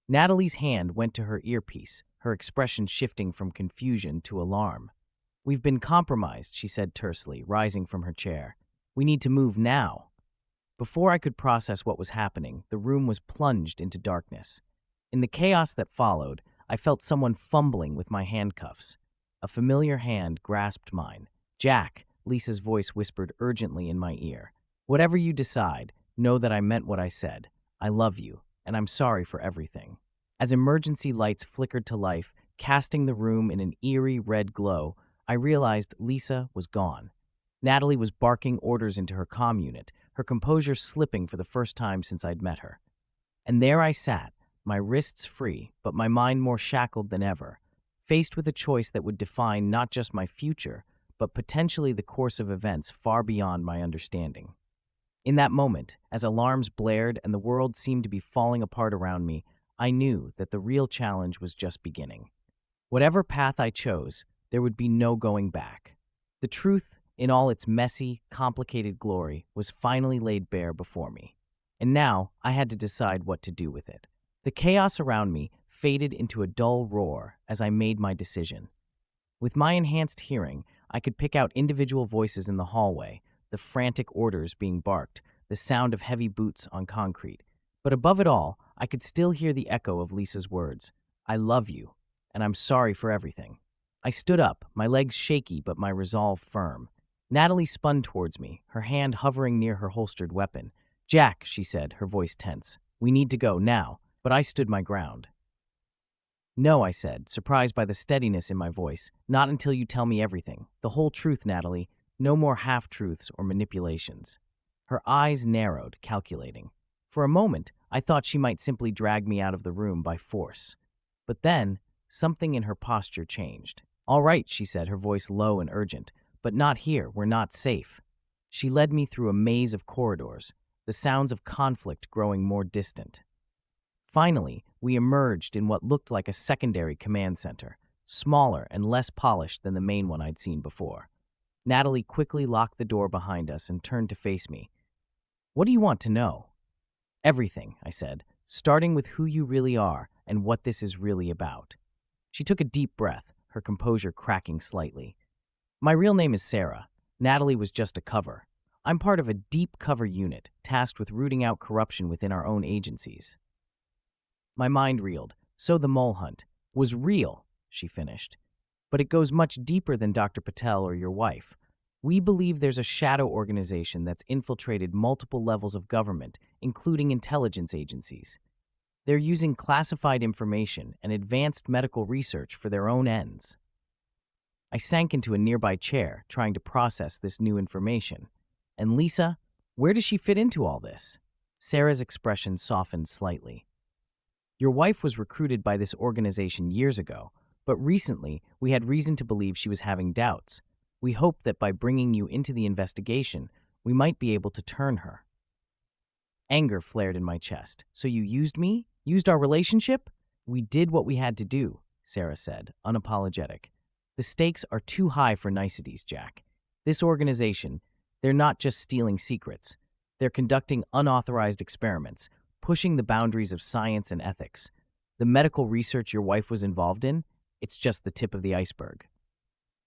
Natalie's hand went to her earpiece, her expression shifting from confusion to alarm. "We've been compromised," she said tersely, rising from her chair. "We need to move now." Before I could process what was happening, the room was plunged into darkness. In the chaos that followed, I felt someone fumbling with my handcuffs. A familiar hand grasped mine. "Jack," Lisa's voice whispered urgently in my ear. "Whatever you decide, know that I meant what I said. I love you, and I'm sorry for everything." As emergency lights flickered to life, casting the room in an eerie red glow, I realized Lisa was gone. Natalie was barking orders into her comm unit, her composure slipping for the first time since I'd met her. And there I sat, my wrists free, but my mind more shackled than ever, faced with a choice that would define not just my future, but potentially the course of events far beyond my understanding. In that moment, as alarms blared and the world seemed to be falling apart around me, I knew that the real challenge was just beginning. Whatever path I chose, there would be no going back. The truth, in all its messy, complicated glory, was finally laid bare before me. And now I had to decide what to do with it. The chaos around me faded into a dull roar as I made my decision. With my enhanced hearing, I could pick out individual voices in the hallway, the frantic orders being barked, the sound of heavy boots on concrete. But above it all, I could still hear the echo of Lisa's words, "I love you, and I'm sorry for everything." I stood up, my legs shaky but my resolve firm. Natalie spun towards me, her hand hovering near her holstered weapon. "Jack," she said, her voice tense, "we need to go now." But I stood my ground. "No," I said, surprised by the steadiness in my voice. "Not until you tell me everything. The whole truth, Natalie. No more half-truths or manipulations." Her eyes narrowed, calculating. For a moment, I thought she might simply drag me out of the room by force. But then, something in her posture changed. "All right," she said, her voice low and urgent. "But not here. We're not safe." She led me through a maze of corridors, the sounds of conflict growing more distant. Finally, we emerged in what looked like a secondary command center, smaller and less polished than the main one I'd seen before. Natalie quickly locked the door behind us and turned to face me. "What do you want to know?" "Everything," I said, "starting with who you really are and what this is really about." She took a deep breath, her composure cracking slightly. "My real name is Sarah. Natalie was just a cover. I'm part of a deep cover unit tasked with rooting out corruption within our own agencies." My mind reeled. "So the mole hunt was real," she finished. "But it goes much deeper than Dr. Patel or your wife. We believe there's a shadow organization that's infiltrated multiple levels of government, including intelligence agencies. They're using classified information and advanced medical research for their own ends." I sank into a nearby chair, trying to process this new information. "And Lisa, where does she fit into all this?" Sarah's expression softened slightly. "Your wife was recruited by this organization years ago, but recently we had reason to believe she was having doubts. We hoped that by bringing you into the investigation, we might be able to turn her." Anger flared in my chest. "So you used me? Used our relationship?" "We did what we had to do," Sarah said, unapologetic. "The stakes are too high for niceties, Jack. This organization, they're not just stealing secrets. They're conducting unauthorized experiments, pushing the boundaries of science and ethics. The medical research your wife was involved in, it's just the tip of the iceberg."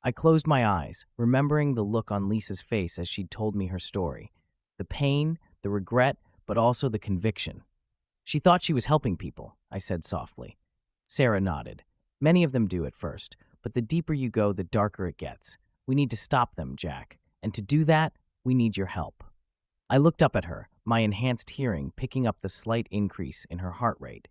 I closed my eyes, remembering the look on Lisa's face as she'd told me her story. The pain, the regret, but also the conviction. "She thought she was helping people," I said softly. Sarah nodded. "Many of them do at first, but the deeper you go, the darker it gets. We need to stop them, Jack. And to do that, we need your help." I looked up at her, my enhanced hearing picking up the slight increase in her heart rate.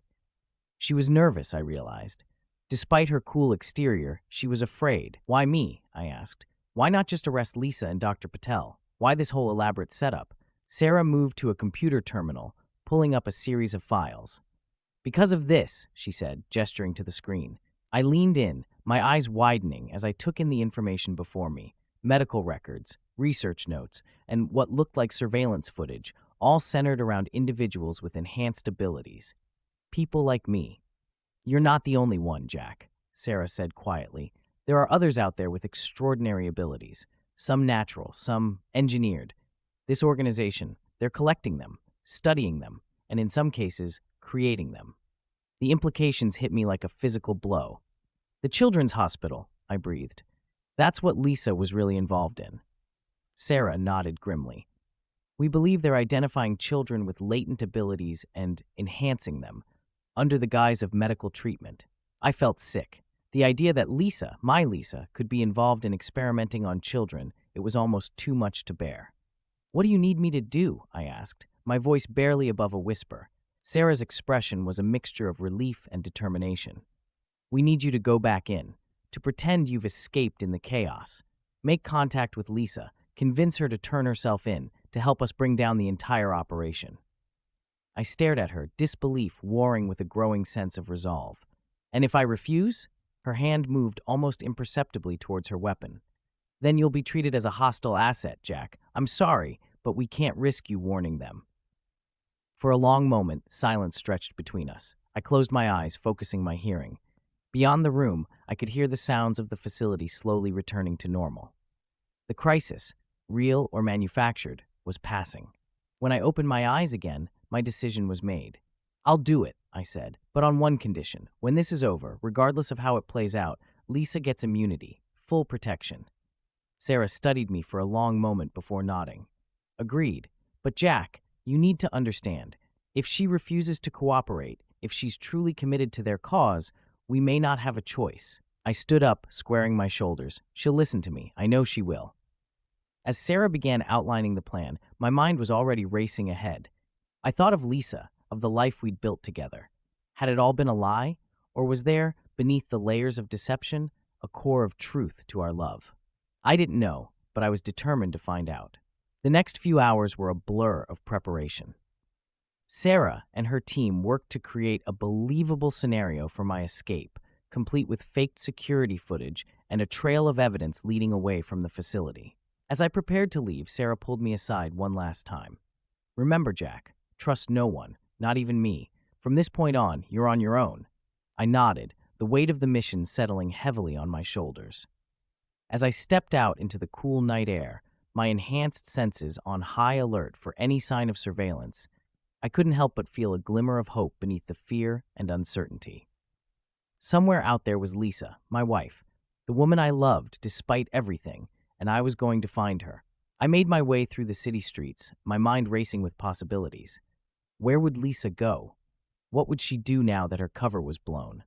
She was nervous, I realized. Despite her cool exterior, she was afraid. "Why me?" I asked. "Why not just arrest Lisa and Dr. Patel?" Why this whole elaborate setup? Sarah moved to a computer terminal, pulling up a series of files. Because of this, she said, gesturing to the screen. I leaned in, my eyes widening as I took in the information before me. Medical records, research notes, and what looked like surveillance footage, all centered around individuals with enhanced abilities. People like me. You're not the only one, Jack, Sarah said quietly. There are others out there with extraordinary abilities, some natural, some engineered. This organization, they're collecting them, studying them, and in some cases, creating them. The implications hit me like a physical blow. The children's hospital, I breathed. That's what Lisa was really involved in. Sarah nodded grimly. We believe they're identifying children with latent abilities and enhancing them, under the guise of medical treatment. I felt sick. The idea that Lisa, my Lisa, could be involved in experimenting on children, it was almost too much to bear. What do you need me to do? I asked, my voice barely above a whisper. Sarah's expression was a mixture of relief and determination. We need you to go back in, to pretend you've escaped in the chaos. Make contact with Lisa, convince her to turn herself in, to help us bring down the entire operation. I stared at her, disbelief warring with a growing sense of resolve. And if I refuse? Her hand moved almost imperceptibly towards her weapon. Then you'll be treated as a hostile asset, Jack. I'm sorry, but we can't risk you warning them. For a long moment, silence stretched between us. I closed my eyes, focusing my hearing. Beyond the room, I could hear the sounds of the facility slowly returning to normal. The crisis, real or manufactured, was passing. When I opened my eyes again, my decision was made. I'll do it, I said, but on one condition. When this is over, regardless of how it plays out, Lisa gets immunity, full protection. Sarah studied me for a long moment before nodding. Agreed. But Jack, you need to understand. If she refuses to cooperate, if she's truly committed to their cause, we may not have a choice. I stood up, squaring my shoulders. She'll listen to me. I know she will. As Sarah began outlining the plan, my mind was already racing ahead. I thought of Lisa, of the life we'd built together. Had it all been a lie? Or was there, beneath the layers of deception, a core of truth to our love? I didn't know, but I was determined to find out. The next few hours were a blur of preparation. Sarah and her team worked to create a believable scenario for my escape, complete with faked security footage and a trail of evidence leading away from the facility. As I prepared to leave, Sarah pulled me aside one last time. Remember, Jack, trust no one, not even me. From this point on, you're on your own. I nodded, the weight of the mission settling heavily on my shoulders. As I stepped out into the cool night air, my enhanced senses on high alert for any sign of surveillance, I couldn't help but feel a glimmer of hope beneath the fear and uncertainty. Somewhere out there was Lisa, my wife, the woman I loved despite everything, and I was going to find her. I made my way through the city streets, my mind racing with possibilities. Where would Lisa go? What would she do now that her cover was blown?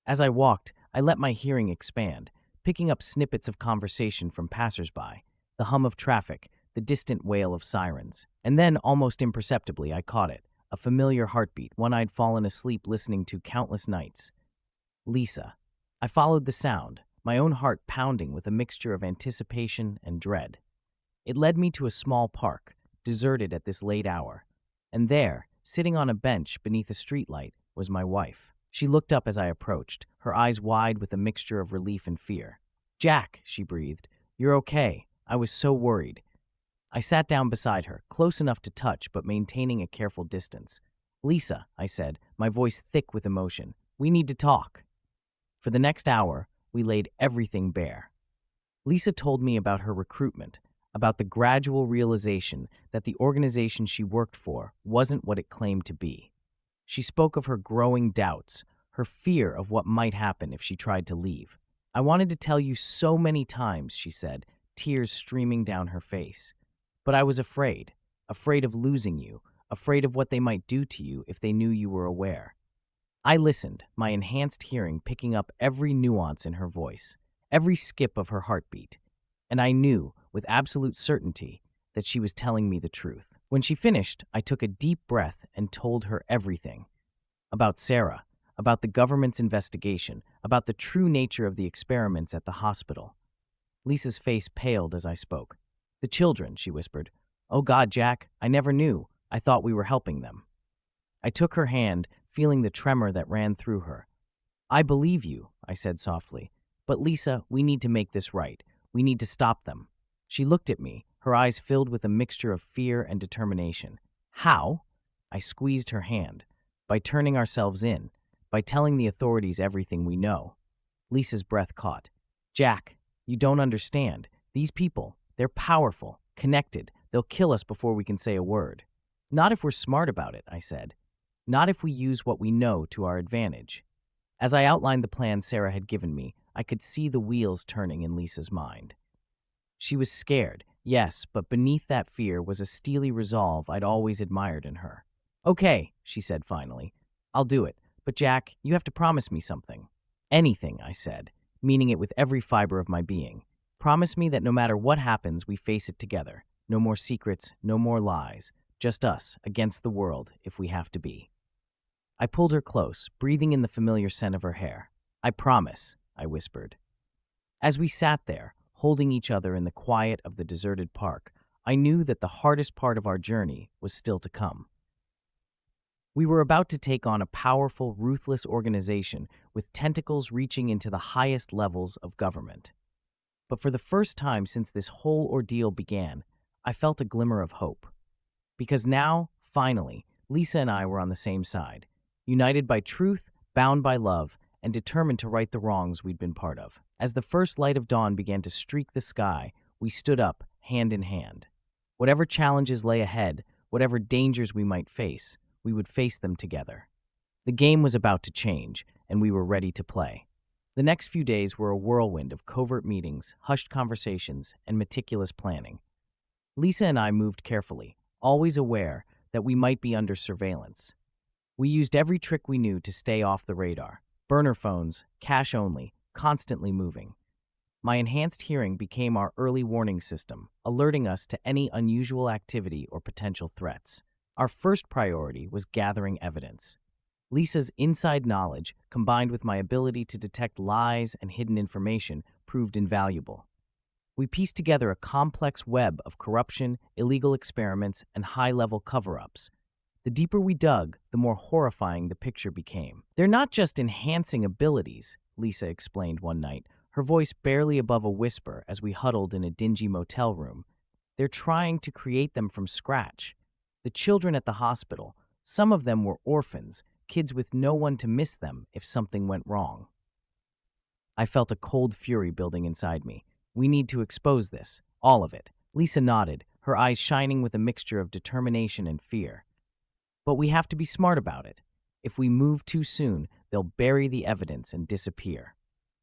As I walked, I let my hearing expand, picking up snippets of conversation from passersby, the hum of traffic, the distant wail of sirens. And then, almost imperceptibly, I caught it, a familiar heartbeat, one I'd fallen asleep listening to countless nights. Lisa. I followed the sound, my own heart pounding with a mixture of anticipation and dread. It led me to a small park, deserted at this late hour. And there, sitting on a bench beneath a streetlight, was my wife. She looked up as I approached, her eyes wide with a mixture of relief and fear. "Jack," she breathed, "you're okay. I was so worried." I sat down beside her, close enough to touch but maintaining a careful distance. "Lisa," I said, my voice thick with emotion, "we need to talk." For the next hour, we laid everything bare. Lisa told me about her recruitment, about the gradual realization that the organization she worked for wasn't what it claimed to be. She spoke of her growing doubts, her fear of what might happen if she tried to leave. "I wanted to tell you so many times," she said, tears streaming down her face. "But I was afraid of losing you, afraid of what they might do to you if they knew you were aware." I listened, my enhanced hearing picking up every nuance in her voice, every skip of her heartbeat, and I knew, with absolute certainty, that she was telling me the truth. When she finished, I took a deep breath and told her everything. About Sarah, about the government's investigation, about the true nature of the experiments at the hospital. Lisa's face paled as I spoke. The children, she whispered. Oh God, Jack, I never knew. I thought we were helping them. I took her hand, feeling the tremor that ran through her. I believe you, I said softly. But Lisa, we need to make this right. We need to stop them. She looked at me, her eyes filled with a mixture of fear and determination. How? I squeezed her hand. By turning ourselves in, by telling the authorities everything we know. Lisa's breath caught. Jack, you don't understand. These people, they're powerful, connected. They'll kill us before we can say a word. Not if we're smart about it, I said. Not if we use what we know to our advantage. As I outlined the plan Sarah had given me, I could see the wheels turning in Lisa's mind. She was scared, yes, but beneath that fear was a steely resolve I'd always admired in her. Okay, she said finally. I'll do it, but Jack, you have to promise me something. Anything, I said, meaning it with every fiber of my being. Promise me that no matter what happens, we face it together. No more secrets, no more lies. Just us, against the world, if we have to be. I pulled her close, breathing in the familiar scent of her hair. I promise, I whispered. As we sat there, holding each other in the quiet of the deserted park, I knew that the hardest part of our journey was still to come. We were about to take on a powerful, ruthless organization with tentacles reaching into the highest levels of government. But for the first time since this whole ordeal began, I felt a glimmer of hope. Because now, finally, Lisa and I were on the same side, united by truth, bound by love, and determined to right the wrongs we'd been part of. As the first light of dawn began to streak the sky, we stood up, hand in hand. Whatever challenges lay ahead, whatever dangers we might face, we would face them together. The game was about to change, and we were ready to play. The next few days were a whirlwind of covert meetings, hushed conversations, and meticulous planning. Lisa and I moved carefully, always aware that we might be under surveillance. We used every trick we knew to stay off the radar. Burner phones, cash only, constantly moving. My enhanced hearing became our early warning system, alerting us to any unusual activity or potential threats. Our first priority was gathering evidence. Lisa's inside knowledge, combined with my ability to detect lies and hidden information, proved invaluable. We pieced together a complex web of corruption, illegal experiments, and high-level cover-ups. The deeper we dug, the more horrifying the picture became. They're not just enhancing abilities, Lisa explained one night, her voice barely above a whisper as we huddled in a dingy motel room. They're trying to create them from scratch. The children at the hospital, some of them were orphans, kids with no one to miss them if something went wrong. I felt a cold fury building inside me. We need to expose this, all of it. Lisa nodded, her eyes shining with a mixture of determination and fear. But we have to be smart about it. If we move too soon, they'll bury the evidence and disappear.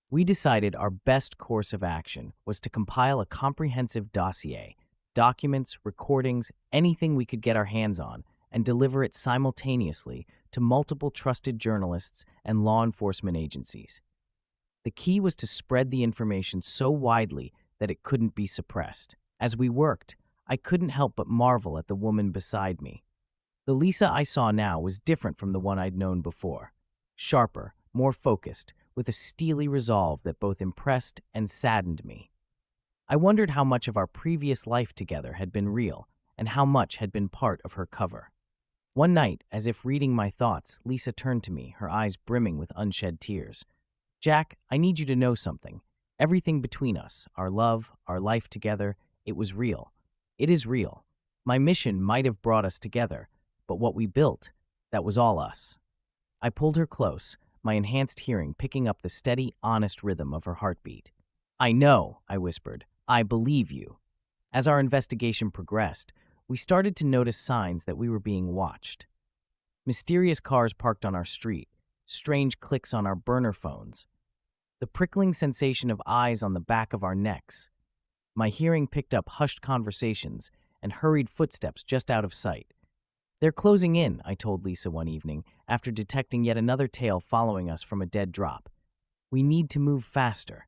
We decided our best course of action was to compile a comprehensive dossier, documents, recordings, anything we could get our hands on, and deliver it simultaneously to multiple trusted journalists and law enforcement agencies. The key was to spread the information so widely that it couldn't be suppressed. As we worked, I couldn't help but marvel at the woman beside me. The Lisa I saw now was different from the one I'd known before. Sharper, more focused, with a steely resolve that both impressed and saddened me. I wondered how much of our previous life together had been real, and how much had been part of her cover. One night, as if reading my thoughts, Lisa turned to me, her eyes brimming with unshed tears. Jack, I need you to know something. Everything between us, our love, our life together, it was real. It is real. My mission might have brought us together, but what we built, that was all us. I pulled her close, my enhanced hearing picking up the steady, honest rhythm of her heartbeat. I know, I whispered. I believe you. As our investigation progressed, we started to notice signs that we were being watched. Mysterious cars parked on our street, strange clicks on our burner phones, the prickling sensation of eyes on the back of our necks. My hearing picked up hushed conversations and hurried footsteps just out of sight. They're closing in, I told Lisa one evening, after detecting yet another tail following us from a dead drop. We need to move faster.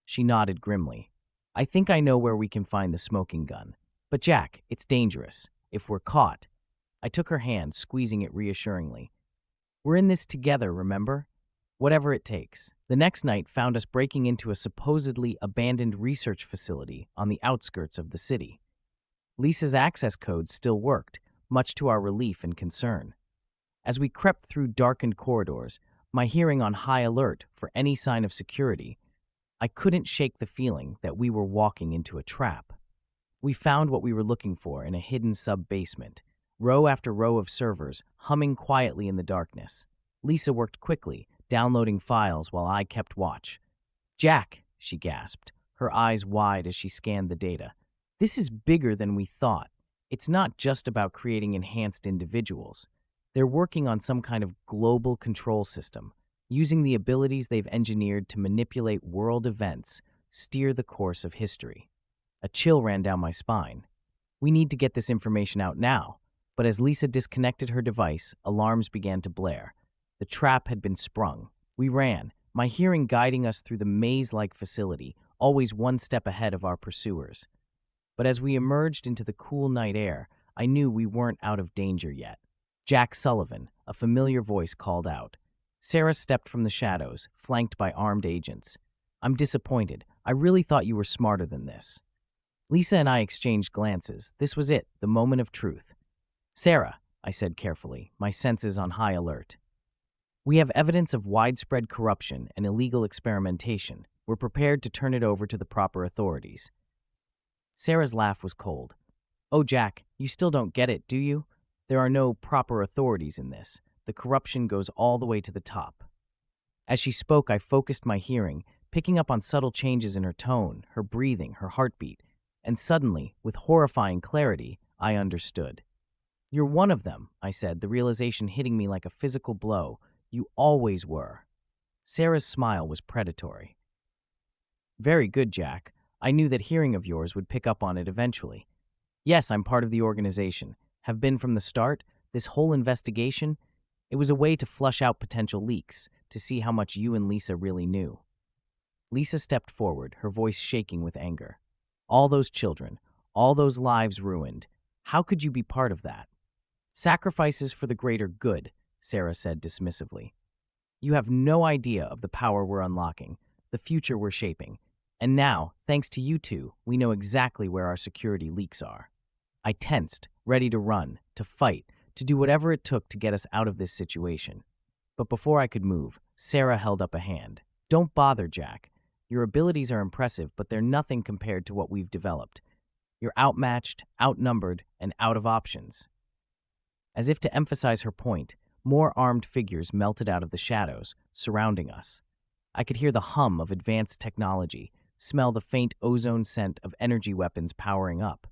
She nodded grimly. I think I know where we can find the smoking gun. But Jack, it's dangerous. If we're caught. I took her hand, squeezing it reassuringly. We're in this together, remember? Whatever it takes. The next night found us breaking into a supposedly abandoned research facility on the outskirts of the city. Lisa's access code still worked, much to our relief and concern. As we crept through darkened corridors, my hearing on high alert for any sign of security, I couldn't shake the feeling that we were walking into a trap. We found what we were looking for in a hidden sub-basement, row after row of servers humming quietly in the darkness. Lisa worked quickly, downloading files while I kept watch. "Jack," she gasped, her eyes wide as she scanned the data. "This is bigger than we thought. It's not just about creating enhanced individuals. They're working on some kind of global control system, using the abilities they've engineered to manipulate world events, steer the course of history." A chill ran down my spine. We need to get this information out now. But as Lisa disconnected her device, alarms began to blare. The trap had been sprung. We ran, my hearing guiding us through the maze-like facility, always one step ahead of our pursuers. But as we emerged into the cool night air, I knew we weren't out of danger yet. "Jack Sullivan," a familiar voice called out. Sarah stepped from the shadows, flanked by armed agents. "I'm disappointed. I really thought you were smarter than this." Lisa and I exchanged glances. This was it, the moment of truth. "Sarah," I said carefully, my senses on high alert. "We have evidence of widespread corruption and illegal experimentation. We're prepared to turn it over to the proper authorities." Sarah's laugh was cold. "Oh, Jack, you still don't get it, do you? There are no proper authorities in this. The corruption goes all the way to the top." As she spoke, I focused my hearing, picking up on subtle changes in her tone, her breathing, her heartbeat. And suddenly, with horrifying clarity, I understood. "You're one of them," I said, the realization hitting me like a physical blow. "You always were." Sarah's smile was predatory. "Very good, Jack. I knew that hearing of yours would pick up on it eventually. Yes, I'm part of the organization. Have been from the start. This whole investigation, it was a way to flush out potential leaks, to see how much you and Lisa really knew." Lisa stepped forward, her voice shaking with anger. "All those children, all those lives ruined. How could you be part of that?" "Sacrifices for the greater good," Sarah said dismissively. "You have no idea of the power we're unlocking, the future we're shaping. And now, thanks to you two, we know exactly where our security leaks are." I tensed, ready to run, to fight, to do whatever it took to get us out of this situation. But before I could move, Sarah held up a hand. "Don't bother, Jack. Your abilities are impressive, but they're nothing compared to what we've developed. You're outmatched, outnumbered, and out of options." As if to emphasize her point, more armed figures melted out of the shadows, surrounding us. I could hear the hum of advanced technology, smell the faint ozone scent of energy weapons powering up.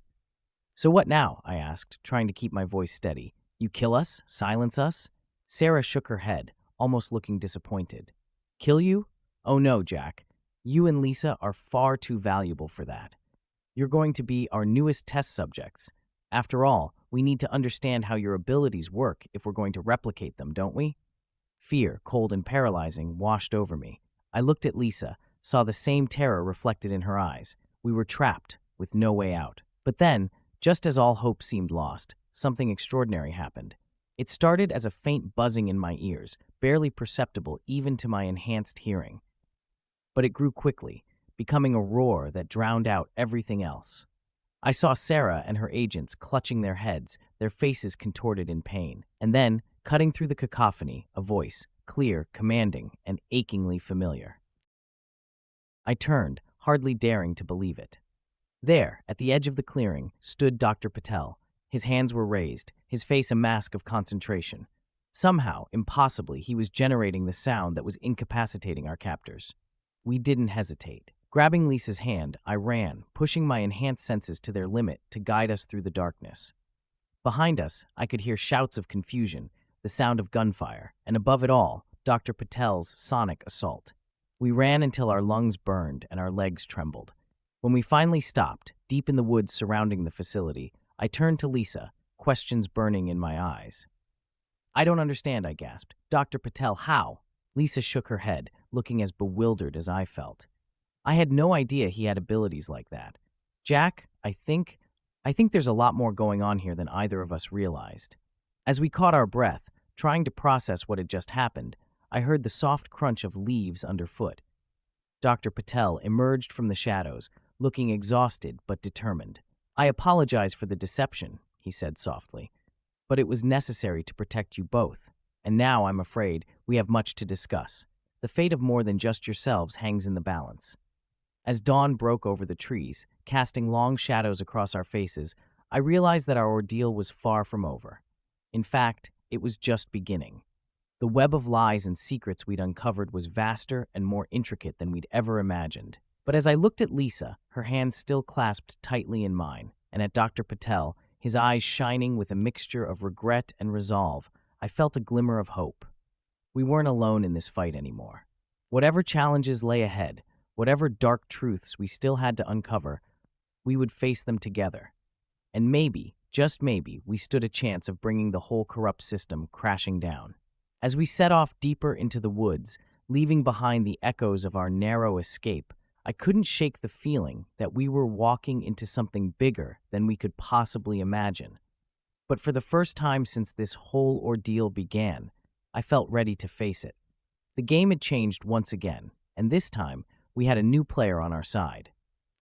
"So what now?" I asked, trying to keep my voice steady. "You kill us? Silence us?" Sarah shook her head, almost looking disappointed. "Kill you? Oh no, Jack. You and Lisa are far too valuable for that. You're going to be our newest test subjects. After all, we need to understand how your abilities work if we're going to replicate them, don't we?" Fear, cold and paralyzing, washed over me. I looked at Lisa, saw the same terror reflected in her eyes. We were trapped, with no way out. But then, just as all hope seemed lost, something extraordinary happened. It started as a faint buzzing in my ears, barely perceptible even to my enhanced hearing. But it grew quickly, becoming a roar that drowned out everything else. I saw Sarah and her agents clutching their heads, their faces contorted in pain. And then, cutting through the cacophony, a voice, clear, commanding, and achingly familiar. I turned, hardly daring to believe it. There, at the edge of the clearing, stood Dr. Patel. His hands were raised, his face a mask of concentration. Somehow, impossibly, he was generating the sound that was incapacitating our captors. We didn't hesitate. Grabbing Lisa's hand, I ran, pushing my enhanced senses to their limit to guide us through the darkness. Behind us, I could hear shouts of confusion, the sound of gunfire, and above it all, Dr. Patel's sonic assault. We ran until our lungs burned and our legs trembled. When we finally stopped, deep in the woods surrounding the facility, I turned to Lisa, questions burning in my eyes. "I don't understand," I gasped. "Dr. Patel, how?" Lisa shook her head, looking as bewildered as I felt. "I had no idea he had abilities like that. Jack, I think there's a lot more going on here than either of us realized." As we caught our breath, trying to process what had just happened, I heard the soft crunch of leaves underfoot. Dr. Patel emerged from the shadows, looking exhausted but determined. "I apologize for the deception," he said softly, "but it was necessary to protect you both. And now, I'm afraid, we have much to discuss. The fate of more than just yourselves hangs in the balance." As dawn broke over the trees, casting long shadows across our faces, I realized that our ordeal was far from over. In fact, it was just beginning. The web of lies and secrets we'd uncovered was vaster and more intricate than we'd ever imagined. But as I looked at Lisa, her hands still clasped tightly in mine, and at Dr. Patel, his eyes shining with a mixture of regret and resolve, I felt a glimmer of hope. We weren't alone in this fight anymore. Whatever challenges lay ahead, whatever dark truths we still had to uncover, we would face them together. And maybe, just maybe, we stood a chance of bringing the whole corrupt system crashing down. As we set off deeper into the woods, leaving behind the echoes of our narrow escape, I couldn't shake the feeling that we were walking into something bigger than we could possibly imagine. But for the first time since this whole ordeal began, I felt ready to face it. The game had changed once again, and this time we had a new player on our side.